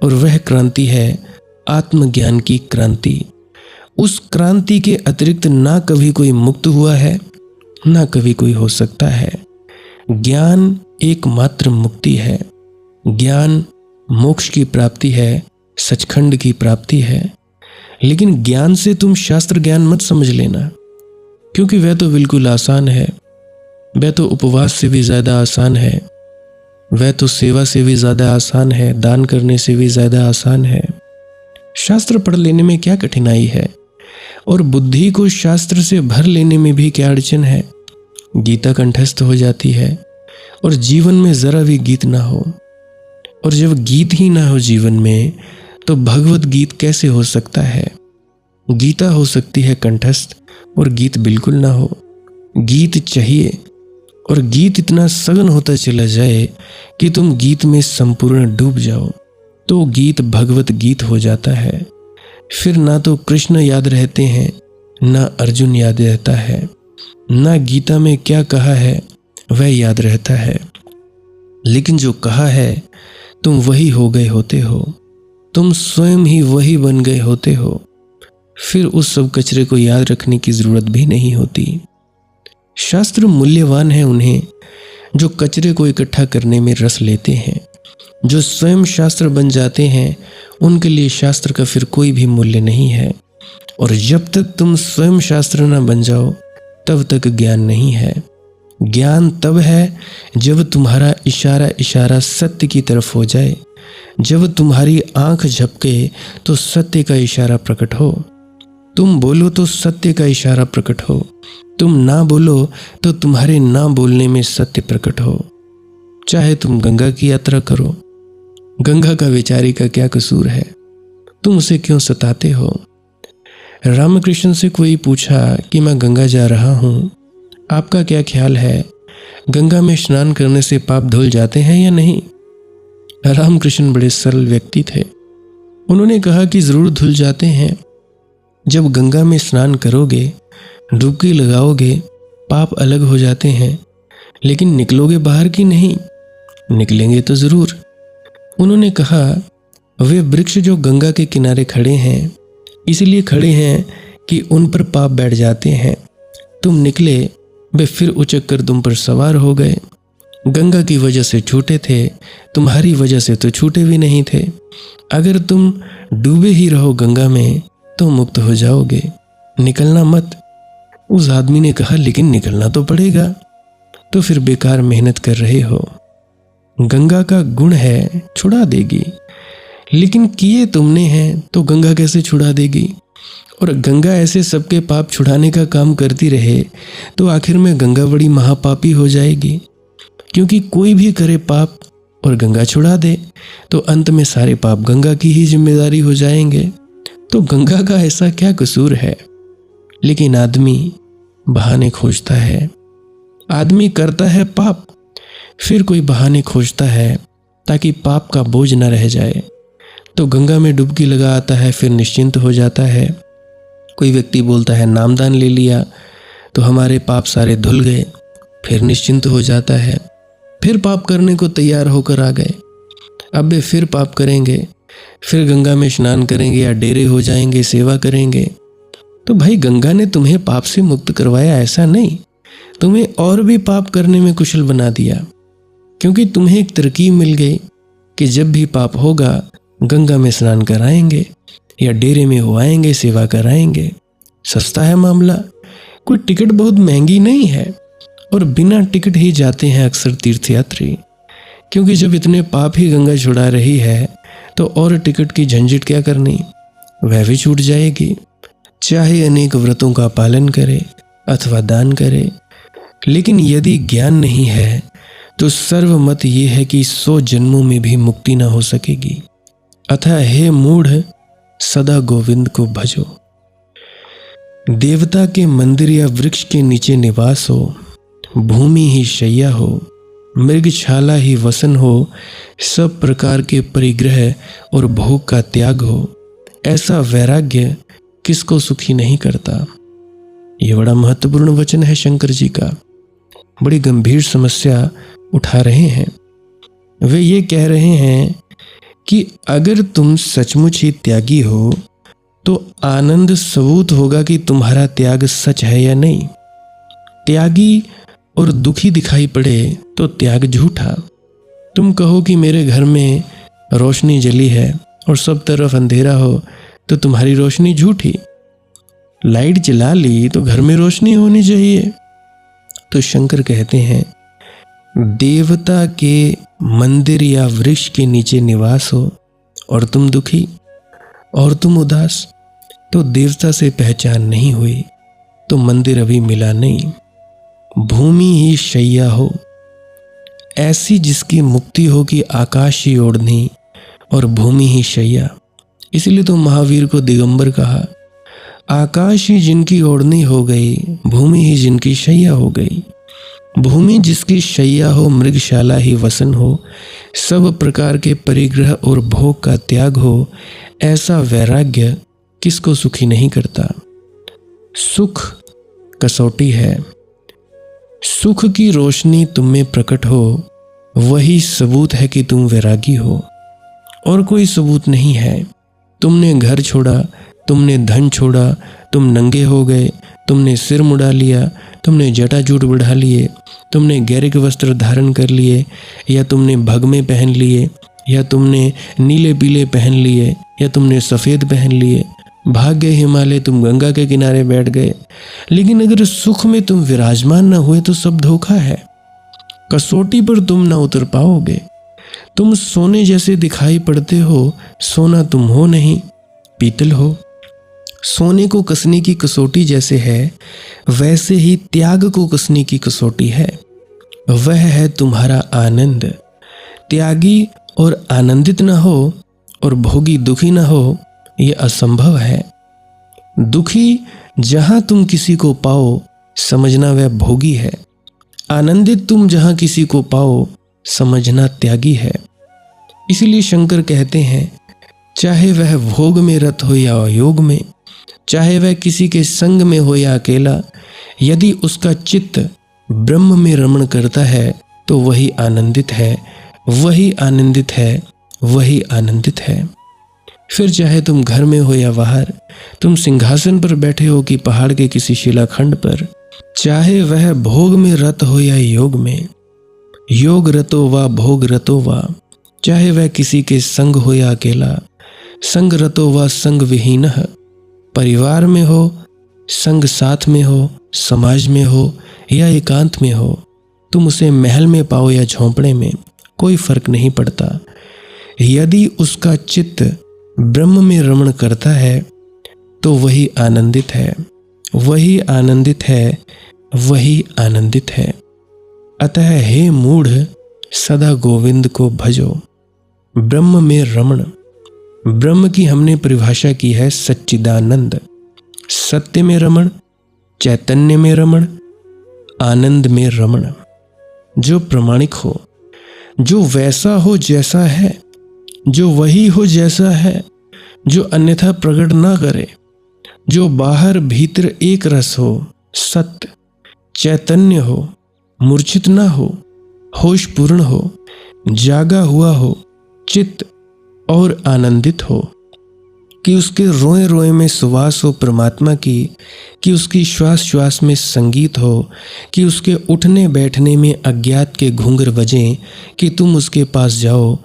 और वह क्रांति है आत्मज्ञान की क्रांति। उस क्रांति के अतिरिक्त ना कभी कोई मुक्त हुआ है, ना कभी कोई हो सकता है। ज्ञान एकमात्र मुक्ति है। ज्ञान मोक्ष की प्राप्ति है, सचखंड की प्राप्ति है। लेकिन ज्ञान से तुम शास्त्र ज्ञान मत समझ लेना, क्योंकि वह तो बिल्कुल आसान है। वह तो उपवास से भी ज़्यादा आसान है, वह तो सेवा से भी ज़्यादा आसान है, दान करने से भी ज़्यादा आसान है। शास्त्र पढ़ लेने में क्या कठिनाई है, और बुद्धि को शास्त्र से भर लेने में भी क्या अड़चन है। गीता कंठस्थ हो जाती है, और जीवन में ज़रा भी गीत ना हो। और जब गीत ही ना हो जीवन में, तो भगवत गीत कैसे हो सकता है। गीता हो सकती है कंठस्थ, और गीत बिल्कुल ना हो। गीत चाहिए, और गीत इतना सघन होता चला जाए कि तुम गीत में संपूर्ण डूब जाओ, तो गीत भगवत गीत हो जाता है। फिर ना तो कृष्ण याद रहते हैं, ना अर्जुन याद रहता है, ना गीता में क्या कहा है वह याद रहता है। लेकिन जो कहा है तुम वही हो गए होते हो, तुम स्वयं ही वही बन गए होते हो। फिर उस सब कचरे को याद रखने की जरूरत भी नहीं होती। शास्त्र मूल्यवान है उन्हें जो कचरे को इकट्ठा करने में रस लेते हैं। जो स्वयं शास्त्र बन जाते हैं, उनके लिए शास्त्र का फिर कोई भी मूल्य नहीं है। और जब तक तुम स्वयं शास्त्र न बन जाओ, तब तक ज्ञान नहीं है। ज्ञान तब है जब तुम्हारा इशारा इशारा सत्य की तरफ हो जाए, जब तुम्हारी आंख झपके तो सत्य का इशारा प्रकट हो, तुम बोलो तो सत्य का इशारा प्रकट हो, तुम ना बोलो तो तुम्हारे ना बोलने में सत्य प्रकट हो। चाहे तुम गंगा की यात्रा करो, गंगा का बेचारी का क्या कसूर है, तुम उसे क्यों सताते हो। रामकृष्ण से कोई पूछा कि मैं गंगा जा रहा हूँ, आपका क्या ख्याल है, गंगा में स्नान करने से पाप धुल जाते हैं या नहीं। रामकृष्ण बड़े सरल व्यक्ति थे। उन्होंने कहा कि जरूर धुल जाते हैं। जब गंगा में स्नान करोगे, डुबकी लगाओगे, पाप अलग हो जाते हैं, लेकिन निकलोगे बाहर की नहीं, निकलेंगे तो जरूर। उन्होंने कहा वे वृक्ष जो गंगा के किनारे खड़े हैं, इसलिए खड़े हैं कि उन पर पाप बैठ जाते हैं। तुम निकले, वे फिर उचक कर तुम पर सवार हो गए। गंगा की वजह से छूटे थे, तुम्हारी वजह से तो छूटे भी नहीं थे। अगर तुम डूबे ही रहो गंगा में तो मुक्त हो जाओगे, निकलना मत। उस आदमी ने कहा लेकिन निकलना तो पड़ेगा। तो फिर बेकार मेहनत कर रहे हो। गंगा का गुण है, छुड़ा देगी, लेकिन किए तुमने हैं तो गंगा कैसे छुड़ा देगी। और गंगा ऐसे सबके पाप छुड़ाने का काम करती रहे तो आखिर में गंगा बड़ी महापापी हो जाएगी। क्योंकि कोई भी करे पाप और गंगा छुड़ा दे तो अंत में सारे पाप गंगा की ही जिम्मेदारी हो जाएंगे। तो गंगा का ऐसा क्या कसूर है। लेकिन आदमी बहाने खोजता है, आदमी करता है पाप, फिर कोई बहाने खोजता है ताकि पाप का बोझ न रह जाए। तो गंगा में डुबकी लगा आता है, फिर निश्चिंत हो जाता है। कोई व्यक्ति बोलता है नामदान ले लिया तो हमारे पाप सारे धुल गए, फिर निश्चिंत हो जाता है। फिर पाप करने को तैयार होकर आ गए, अब वे फिर पाप करेंगे, फिर गंगा में स्नान करेंगे या डेरे हो जाएंगे, सेवा करेंगे। तो भाई गंगा ने तुम्हें पाप से मुक्त करवाया ऐसा नहीं, तुम्हें और भी पाप करने में कुशल बना दिया। क्योंकि तुम्हें एक तरकीब मिल गई कि जब भी पाप होगा गंगा में स्नान कराएंगे या डेरे में हो आएंगे, सेवा कराएंगे। सस्ता है मामला, कोई टिकट बहुत महंगी नहीं है, और बिना टिकट ही जाते हैं अक्सर तीर्थयात्री। क्योंकि जब इतने पाप ही गंगा छुड़ा रही है तो और टिकट की झंझट क्या करनी, वह भी छूट जाएगी। चाहे अनेक व्रतों का पालन करे अथवा दान करे, लेकिन यदि ज्ञान नहीं है तो सर्वमत ये है कि 100 जन्मों में भी मुक्ति न हो सकेगी। अतः हे मूढ़, सदा गोविंद को भजो। देवता के मंदिर या वृक्ष के नीचे निवास हो, भूमि ही शैया हो, मृगशाला ही वसन हो, सब प्रकार के परिग्रह और भोग का त्याग हो, ऐसा वैराग्य किसको सुखी नहीं करता। यह बड़ा महत्वपूर्ण वचन है शंकर जी का। बड़ी गंभीर समस्या उठा रहे हैं। वे ये कह रहे हैं कि अगर तुम सचमुच ही त्यागी हो तो आनंद सबूत होगा कि तुम्हारा त्याग सच है या नहीं। त्यागी और दुखी दिखाई पड़े तो त्याग झूठा। तुम कहो कि मेरे घर में रोशनी जली है और सब तरफ अंधेरा हो तो तुम्हारी रोशनी झूठी। लाइट जला ली तो घर में रोशनी होनी चाहिए। तो शंकर कहते हैं, देवता के मंदिर या वृक्ष के नीचे निवास हो और तुम दुखी और तुम उदास, तो देवता से पहचान नहीं हुई, तो मंदिर अभी मिला नहीं। भूमि ही शैया हो, ऐसी जिसकी मुक्ति हो कि आकाश ही ओढ़नी और भूमि ही शैया। इसलिए तो महावीर को दिगंबर कहा। आकाश ही जिनकी ओढ़नी हो गई, भूमि ही जिनकी शैया हो गई। भूमि जिसकी शैया हो, मृगशाला ही वसन हो, सब प्रकार के परिग्रह और भोग का त्याग हो, ऐसा वैराग्य किसको सुखी नहीं करता। सुख कसौटी है। सुख की रोशनी तुम में प्रकट हो, वही सबूत है कि तुम वैरागी हो, और कोई सबूत नहीं है। तुमने घर छोड़ा, तुमने धन छोड़ा, तुम नंगे हो गए, तुमने सिर मुड़ा लिया, तुमने जटाजूट बढ़ा लिए, तुमने गैरिक वस्त्र धारण कर लिए, या तुमने भगमे पहन लिए, या तुमने नीले पीले पहन लिए, या तुमने सफ़ेद पहन लिए। भाग गए हिमालय, तुम गंगा के किनारे बैठ गए। लेकिन अगर सुख में तुम विराजमान न हुए तो सब धोखा है। कसौटी पर तुम ना उतर पाओगे। तुम सोने जैसे दिखाई पड़ते हो, सोना तुम हो नहीं, पीतल हो। सोने को कसने की कसौटी जैसे है, वैसे ही त्याग को कसने की कसौटी है। वह है तुम्हारा आनंद। त्यागी और आनंदित न हो और भोगी दुखी न हो, यह असंभव है। दुखी जहां तुम किसी को पाओ, समझना वह भोगी है। आनंदित तुम जहां किसी को पाओ, समझना त्यागी है। इसलिए शंकर कहते हैं, चाहे वह भोग में रत हो या योग में, चाहे वह किसी के संग में हो या अकेला, यदि उसका चित्त ब्रह्म में रमण करता है तो वही आनंदित है, वही आनंदित है, वही आनंदित है। फिर चाहे तुम घर में हो या बाहर, तुम सिंहासन पर बैठे हो कि पहाड़ के किसी शिलाखंड पर, चाहे वह भोग में रत हो या योग में, योग रतो वा भोग रतो वा, चाहे वह किसी के संग हो या अकेला, संग रतो वा संग विहीनः, परिवार में हो, संग साथ में हो, समाज में हो या एकांत में हो, तुम उसे महल में पाओ या झोंपड़े में, कोई फर्क नहीं पड़ता। यदि उसका चित्त ब्रह्म में रमण करता है तो वही आनंदित है, वही आनंदित है, वही आनंदित है। अतः हे मूढ़, सदा गोविंद को भजो। ब्रह्म में रमण, ब्रह्म की हमने परिभाषा की है सच्चिदानंद। सत्य में रमण, चैतन्य में रमण, आनंद में रमण। जो प्रमाणिक हो, जो वैसा हो जैसा है, जो वही हो जैसा है, जो अन्यथा प्रकट ना करे, जो बाहर भीतर एक रस हो, सत्य, चैतन्य हो, मूर्छित ना हो, होश पूर्ण हो, जागा हुआ हो, चित्त और आनंदित हो, कि उसके रोए रोए में सुवास हो परमात्मा की, कि उसकी श्वास श्वास में संगीत हो, कि उसके उठने बैठने में अज्ञात के घूंघर बजें, कि तुम उसके पास जाओ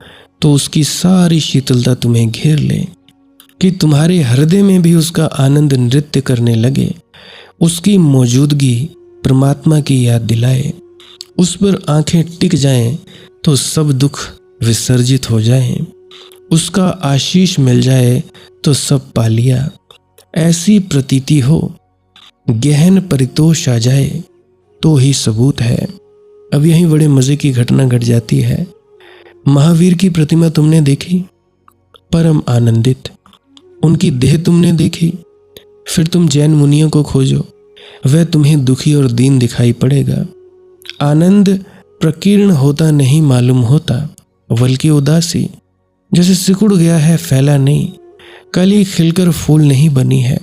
तो उसकी सारी शीतलता तुम्हें घेर ले, कि तुम्हारे हृदय में भी उसका आनंद नृत्य करने लगे, उसकी मौजूदगी परमात्मा की याद दिलाए, उस पर आंखें टिक जाएं तो सब दुख विसर्जित हो जाएं, उसका आशीष मिल जाए तो सब पा लिया, ऐसी प्रतीति हो, गहन परितोष आ जाए तो ही सबूत है। अब यहीं बड़े मज़े की घटना घट जाती है। महावीर की प्रतिमा तुमने देखी, परम आनंदित, उनकी देह तुमने देखी, फिर तुम जैन मुनियों को खोजो, वह तुम्हें दुखी और दीन दिखाई पड़ेगा। आनंद प्रकीर्ण होता नहीं मालूम होता, बल्कि उदासी, जैसे सिकुड़ गया है फैला नहीं, कली खिलकर फूल नहीं बनी है,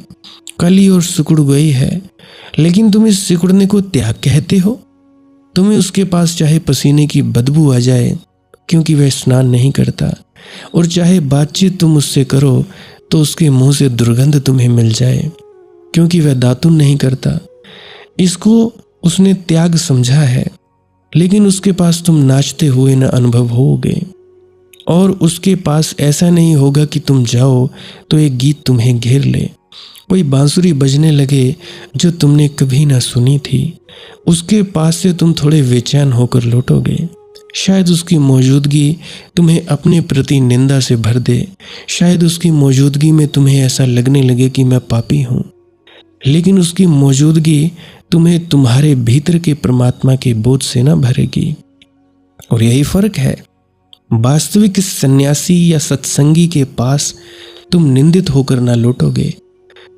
कली और सिकुड़ गई है, लेकिन तुम इस सिकुड़ने को त्याग कहते हो। तुम्हें उसके पास चाहे पसीने की बदबू आ जाए, क्योंकि वह स्नान नहीं करता, और चाहे बातचीत तुम उससे करो तो उसके मुंह से दुर्गंध तुम्हें मिल जाए, क्योंकि वह दातुन नहीं करता। इसको उसने त्याग समझा है, लेकिन उसके पास तुम नाचते हुए न अनुभव होगे, और उसके पास ऐसा नहीं होगा कि तुम जाओ तो एक गीत तुम्हें घेर ले, कोई बांसुरी बजने लगे जो तुमने कभी ना सुनी थी। उसके पास से तुम थोड़े बेचैन होकर लौटोगे। शायद उसकी मौजूदगी तुम्हें अपने प्रति निंदा से भर दे, शायद उसकी मौजूदगी में तुम्हें ऐसा लगने लगे कि मैं पापी हूँ, लेकिन उसकी मौजूदगी तुम्हें तुम्हारे भीतर के परमात्मा के बोध से ना भरेगी। और यही फर्क है। वास्तविक सन्यासी या सत्संगी के पास तुम निंदित होकर ना लौटोगे,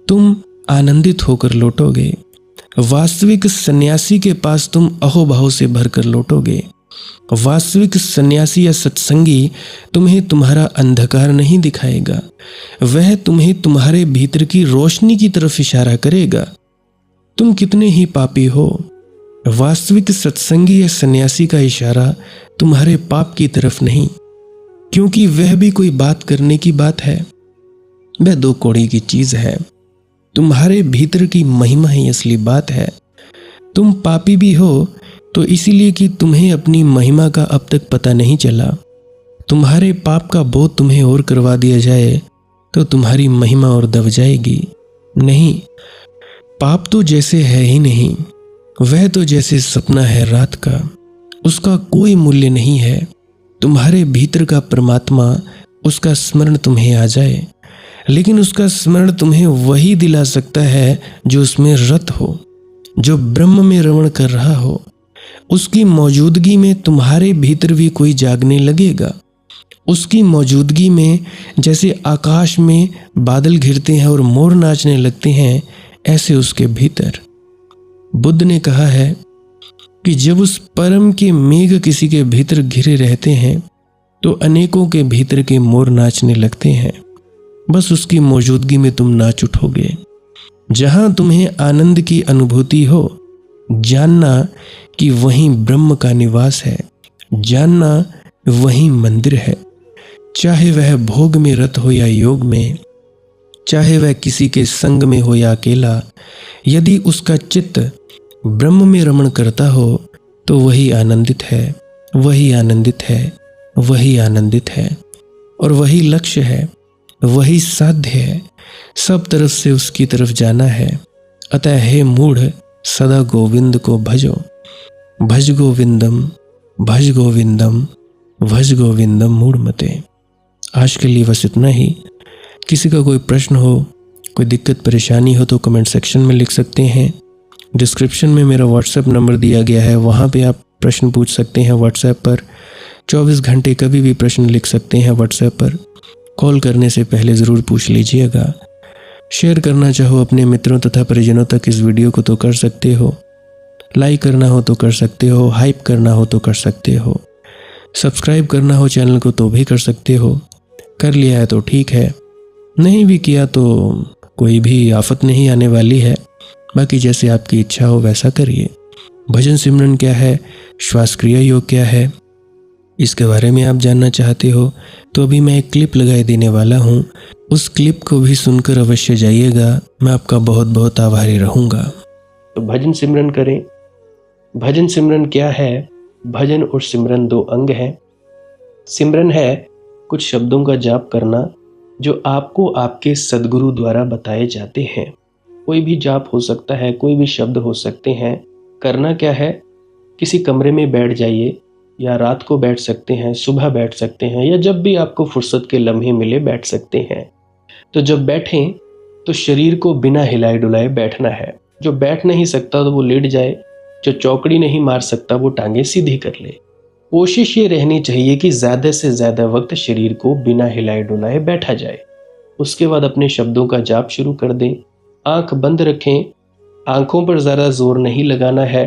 तुम आनंदित होकर लौटोगे। वास्तविक सन्यासी के पास तुम अहोभाव से भरकर लौटोगे। वास्तविक सन्यासी या सत्संगी तुम्हें तुम्हारा अंधकार नहीं दिखाएगा, वह तुम्हें तुम्हारे भीतर की रोशनी की तरफ इशारा करेगा। तुम कितने ही पापी हो, वास्तविक सत्संगी या सन्यासी का इशारा तुम्हारे पाप की तरफ नहीं, क्योंकि वह भी कोई बात करने की बात है, वह दो कौड़ी की चीज है। तुम्हारे भीतर की महिमा ही असली बात है। तुम पापी भी हो तो इसीलिए कि तुम्हें अपनी महिमा का अब तक पता नहीं चला। तुम्हारे पाप का बोध तुम्हें और करवा दिया जाए तो तुम्हारी महिमा और दब जाएगी। नहीं, पाप तो जैसे है ही नहीं, वह तो जैसे सपना है रात का, उसका कोई मूल्य नहीं है। तुम्हारे भीतर का परमात्मा, उसका स्मरण तुम्हें आ जाए, लेकिन उसका स्मरण तुम्हें वही दिला सकता है जो उसमें रत हो, जो ब्रह्म में रमण कर रहा हो। उसकी मौजूदगी में तुम्हारे भीतर भी कोई जागने लगेगा। उसकी मौजूदगी में जैसे आकाश में बादल घिरते हैं और मोर नाचने लगते हैं, ऐसे उसके भीतर। बुद्ध ने कहा है कि जब उस परम के मेघ किसी के भीतर घिरे रहते हैं तो अनेकों के भीतर के मोर नाचने लगते हैं। बस उसकी मौजूदगी में तुम नाच उठोगे। जहां तुम्हें आनंद की अनुभूति हो, जानना कि वहीं ब्रह्म का निवास है, जानना वहीं मंदिर है। चाहे वह भोग में रत हो या योग में, चाहे वह किसी के संग में हो या अकेला, यदि उसका चित्त ब्रह्म में रमण करता हो तो वही आनंदित है, वही आनंदित है, वही आनंदित है, और वही लक्ष्य है, वही साध्य है। सब तरफ से उसकी तरफ जाना है। अतः हे मूढ़, सदा गोविंद को भजो। भज गोविंदम, भज गोविंदम, भज गोविंदम मूढ़मते। आज के लिए बस इतना ही। किसी का कोई प्रश्न हो, कोई दिक्कत परेशानी हो तो कमेंट सेक्शन में लिख सकते हैं। डिस्क्रिप्शन में मेरा व्हाट्सएप नंबर दिया गया है, वहाँ पे आप प्रश्न पूछ सकते हैं। व्हाट्सएप पर 24 घंटे कभी भी प्रश्न लिख सकते हैं। व्हाट्सएप पर कॉल करने से पहले ज़रूर पूछ लीजिएगा। शेयर करना चाहो अपने मित्रों तथा परिजनों तक इस वीडियो को तो कर सकते हो, लाइक करना हो तो कर सकते हो, हाइप करना हो तो कर सकते हो, सब्सक्राइब करना हो चैनल को तो भी कर सकते हो। कर लिया है तो ठीक है, नहीं भी किया तो कोई भी आफत नहीं आने वाली है। बाकी जैसे आपकी इच्छा हो वैसा करिए। भजन सिमरन क्या है, श्वास क्रिया योग क्या है, इसके बारे में आप जानना चाहते हो तो अभी मैं एक क्लिप लगाए देने वाला हूँ। उस क्लिप को भी सुनकर अवश्य जाइएगा। मैं आपका बहुत बहुत आभारी रहूँगा। तो भजन सिमरन करें। भजन सिमरन क्या है? भजन और सिमरन दो अंग हैं। सिमरन है कुछ शब्दों का जाप करना जो आपको आपके सद्गुरु द्वारा बताए जाते हैं। कोई भी जाप हो सकता है, कोई भी शब्द हो सकते हैं। करना क्या है? किसी कमरे में बैठ जाइए, या रात को बैठ सकते हैं, सुबह बैठ सकते हैं, या जब भी आपको फुर्सत के लम्हे मिले बैठ सकते हैं। तो जब बैठें तो शरीर को बिना हिलाए डुलाए बैठना है। जो बैठ नहीं सकता तो वो लेट जाए, जो चौकड़ी नहीं मार सकता वो टांगे सीधी कर ले। कोशिश ये रहनी चाहिए कि ज़्यादा से ज़्यादा वक्त शरीर को बिना हिलाए डुलाए बैठा जाए। उसके बाद अपने शब्दों का जाप शुरू कर दें। आंख बंद रखें। आंखों पर ज़्यादा जोर नहीं लगाना है,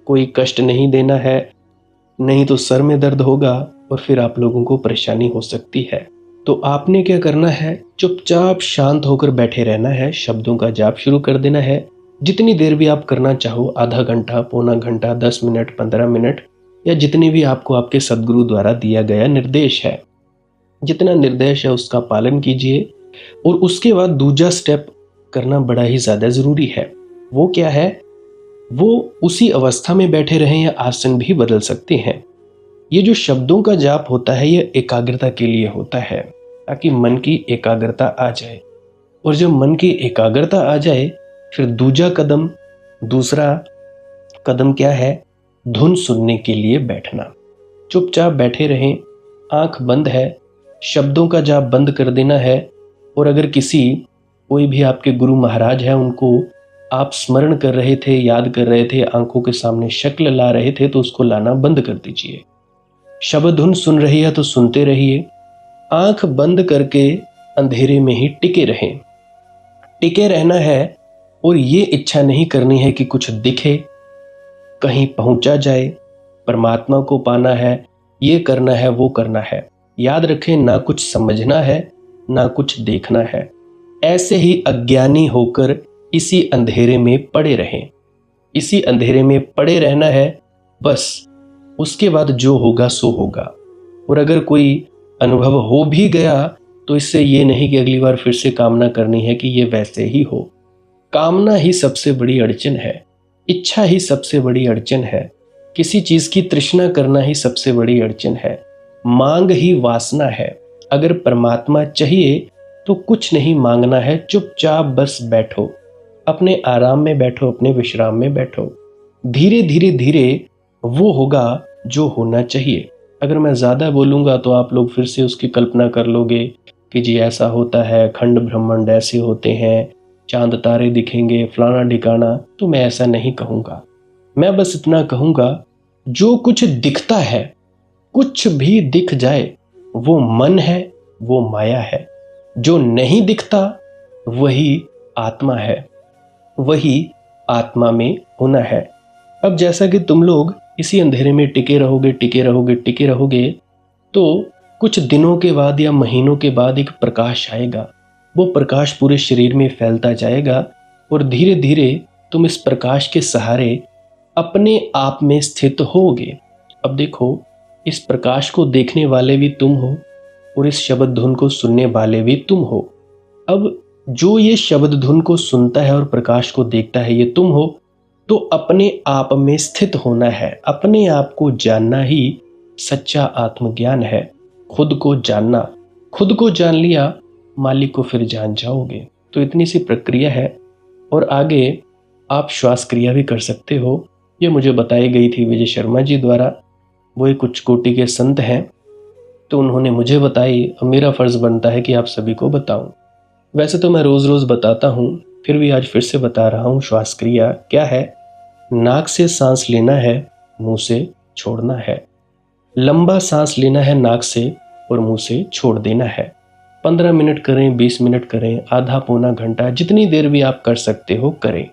कोई कष्ट नहीं देना है, नहीं तो सर में दर्द होगा और फिर आप लोगों को परेशानी हो सकती है। तो आपने क्या करना है? चुपचाप शांत होकर बैठे रहना है। शब्दों का जाप शुरू कर देना है। जितनी देर भी आप करना चाहो, आधा घंटा, पौना घंटा, 10 मिनट, 15 मिनट, या जितनी भी आपको आपके सद्गुरु द्वारा दिया गया निर्देश है, जितना निर्देश है उसका पालन कीजिए। और उसके बाद दूसरा स्टेप करना बड़ा ही ज़्यादा ज़रूरी है। वो क्या है? वो उसी अवस्था में बैठे रहें या आसन भी बदल सकते हैं। ये जो शब्दों का जाप होता है ये एकाग्रता के लिए होता है, ताकि मन की एकाग्रता आ जाए। और जब मन की एकाग्रता आ जाए फिर दूसरा कदम क्या है? धुन सुनने के लिए बैठना। चुपचाप बैठे रहें, आंख बंद है, शब्दों का जाप बंद कर देना है। और अगर कोई भी आपके गुरु महाराज है उनको आप स्मरण कर रहे थे, याद कर रहे थे, आंखों के सामने शक्ल ला रहे थे, तो उसको लाना बंद कर दीजिए। शब्द धुन सुन रही है तो सुनते रहिए, आंख बंद करके अंधेरे में ही टिके रहें। टिके रहना है और ये इच्छा नहीं करनी है कि कुछ दिखे, कहीं पहुंचा जाए, परमात्मा को पाना है, ये करना है, वो करना है। याद रखें, ना कुछ समझना है ना कुछ देखना है। ऐसे ही अज्ञानी होकर इसी अंधेरे में पड़े रहें। इसी अंधेरे में पड़े रहना है बस। उसके बाद जो होगा सो होगा। और अगर कोई अनुभव हो भी गया तो इससे ये नहीं कि अगली बार फिर से कामना करनी है कि ये वैसे ही हो। कामना ही सबसे बड़ी अड़चन है, इच्छा ही सबसे बड़ी अड़चन है, किसी चीज की तृष्णा करना ही सबसे बड़ी अड़चन है, मांग ही वासना है। अगर परमात्मा चाहिए तो कुछ नहीं मांगना है, चुपचाप बस बैठो, अपने आराम में बैठो, अपने विश्राम में बैठो। धीरे धीरे धीरे वो होगा जो होना चाहिए। अगर मैं ज़्यादा बोलूँगा तो आप लोग फिर से उसकी कल्पना कर लोगे कि जी ऐसा होता है, खंड ब्रह्मांड ऐसे होते हैं, चांद तारे दिखेंगे, फलाना ढिकाना। तो मैं ऐसा नहीं कहूँगा। मैं बस इतना कहूँगा, जो कुछ दिखता है, कुछ भी दिख जाए, वो मन है, वो माया है। जो नहीं दिखता वही आत्मा है, वही आत्मा में होना है। अब जैसा कि तुम लोग इसी अंधेरे में टिके रहोगे, टिके रहोगे, टिके रहोगे, तो कुछ दिनों के बाद या महीनों के बाद एक प्रकाश आएगा। वो प्रकाश पूरे शरीर में फैलता जाएगा और धीरे धीरे तुम इस प्रकाश के सहारे अपने आप में स्थित होगे। अब देखो, इस प्रकाश को देखने वाले भी तुम हो और इस शब्द धुन को सुनने वाले भी तुम हो। अब जो ये शब्द धुन को सुनता है और प्रकाश को देखता है, ये तुम हो। तो अपने आप में स्थित होना है, अपने आप को जानना ही सच्चा आत्मज्ञान है। खुद को जानना, खुद को जान लिया, मालिक को फिर जान जाओगे। तो इतनी सी प्रक्रिया है। और आगे आप श्वास क्रिया भी कर सकते हो। ये मुझे बताई गई थी विजय शर्मा जी द्वारा। वो एक उच्च कोटि के संत हैं, तो उन्होंने मुझे बताई। अब मेरा फर्ज बनता है कि आप सभी को बताऊं। वैसे तो मैं रोज रोज बताता हूं, फिर भी आज फिर से बता रहा हूं। श्वास क्रिया क्या है? नाक से सांस लेना है, मुंह से छोड़ना है। लंबा सांस लेना है नाक से और मुंह से छोड़ देना है। 15 मिनट करें, 20 मिनट करें, आधा पौना घंटा, जितनी देर भी आप कर सकते हो करें।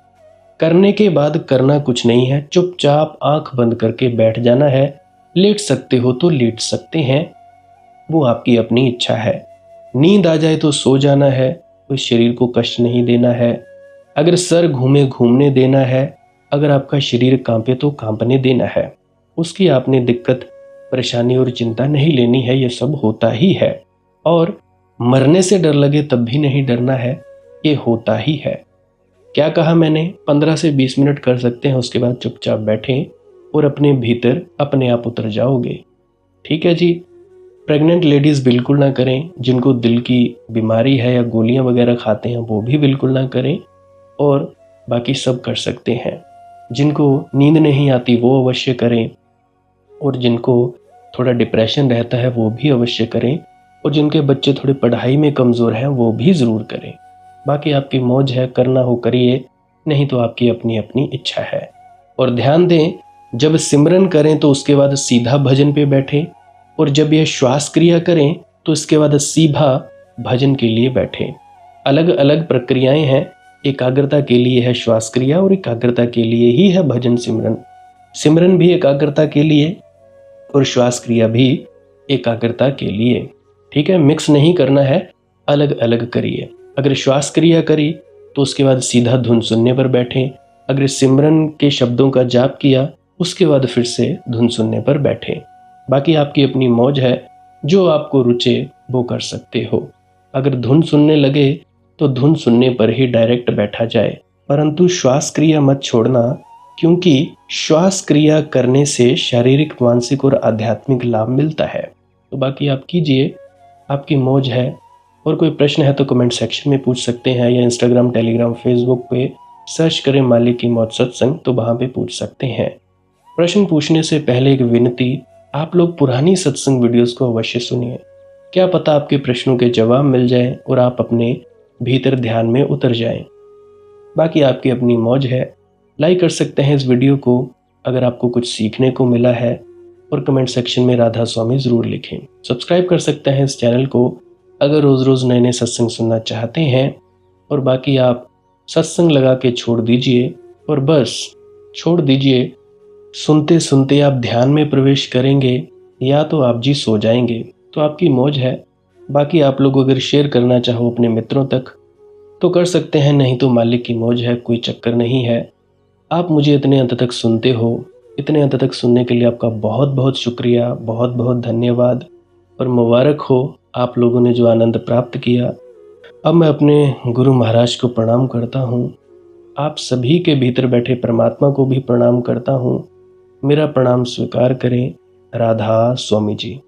करने के बाद करना कुछ नहीं है, चुपचाप आंख बंद करके बैठ जाना है। लेट सकते हो तो लेट सकते हैं, वो आपकी अपनी इच्छा है। नींद आ जाए तो सो जाना है, कोई शरीर को कष्ट नहीं देना है। अगर सर घूमने देना है, अगर आपका शरीर कांपे तो कांपने देना है। उसकी आपने दिक्कत, परेशानी और चिंता नहीं लेनी है, ये सब होता ही है। और मरने से डर लगे तब भी नहीं डरना है, ये होता ही है। क्या कहा मैंने? 15 से 20 मिनट कर सकते हैं, उसके बाद चुपचाप बैठें और अपने भीतर अपने आप उतर जाओगे। ठीक है जी। प्रेग्नेंट लेडीज़ बिल्कुल ना करें, जिनको दिल की बीमारी है या गोलियां वगैरह खाते हैं वो भी बिल्कुल ना करें, और बाकी सब कर सकते हैं। जिनको नींद नहीं आती वो अवश्य करें, और जिनको थोड़ा डिप्रेशन रहता है वो भी अवश्य करें, और जिनके बच्चे थोड़े पढ़ाई में कमज़ोर हैं वो भी ज़रूर करें। बाकी आपकी मौज है, करना हो करिए, नहीं तो आपकी अपनी अपनी इच्छा है। और ध्यान दें, जब सिमरन करें तो उसके बाद सीधा भजन पे बैठें, और जब यह श्वास क्रिया करें तो इसके बाद सीधा भजन के लिए बैठें। अलग अलग प्रक्रियाएं हैं। एकाग्रता के लिए है श्वास क्रिया और एकाग्रता के लिए ही है भजन सिमरन। सिमरन भी एकाग्रता के लिए और श्वास क्रिया भी एकाग्रता के लिए। ठीक है, मिक्स नहीं करना है, अलग अलग करिए। अगर श्वास क्रिया करी तो उसके बाद सीधा धुन सुनने पर बैठें। अगर सिमरन के शब्दों का जाप किया उसके बाद फिर से धुन सुनने पर बैठें। बाकी आपकी अपनी मौज है, जो आपको रुचे वो कर सकते हो। अगर धुन सुनने लगे तो धुन सुनने पर ही डायरेक्ट बैठा जाए, परंतु श्वास क्रिया मत छोड़ना, क्योंकि श्वास क्रिया करने से शारीरिक, मानसिक और आध्यात्मिक लाभ मिलता है। तो बाकी आप कीजिए, आपकी मौज है। और कोई प्रश्न है तो कमेंट सेक्शन में पूछ सकते हैं, या इंस्टाग्राम, टेलीग्राम, फेसबुक पे सर्च करें मालिक की मौज सत्संग, तो वहाँ पे पूछ सकते हैं। प्रश्न पूछने से पहले एक विनती, आप लोग पुरानी सत्संग वीडियोस को अवश्य सुनिए। क्या पता आपके प्रश्नों के जवाब मिल जाए और आप अपने भीतर ध्यान में उतर जाएं। बाकी आपकी अपनी मौज है। लाइक कर सकते हैं इस वीडियो को अगर आपको कुछ सीखने को मिला है, और कमेंट सेक्शन में राधा स्वामी ज़रूर लिखें। सब्सक्राइब कर सकते हैं इस चैनल को अगर रोज़ रोज़ नए नए सत्संग सुनना चाहते हैं। और बाकी आप सत्संग लगा के छोड़ दीजिए, और बस छोड़ दीजिए। सुनते सुनते आप ध्यान में प्रवेश करेंगे, या तो आप जी सो जाएंगे। तो आपकी मौज है। बाकी आप लोग अगर शेयर करना चाहो अपने मित्रों तक तो कर सकते हैं, नहीं तो मालिक की मौज है, कोई चक्कर नहीं है। आप मुझे इतने अंत तक सुनते हो, इतने अंत तक सुनने के लिए आपका बहुत बहुत शुक्रिया, बहुत बहुत धन्यवाद। और मुबारक हो आप लोगों ने जो आनंद प्राप्त किया। अब मैं अपने गुरु महाराज को प्रणाम करता हूँ। आप सभी के भीतर बैठे परमात्मा को भी प्रणाम करता हूँ। मेरा प्रणाम स्वीकार करें। राधा स्वामी जी।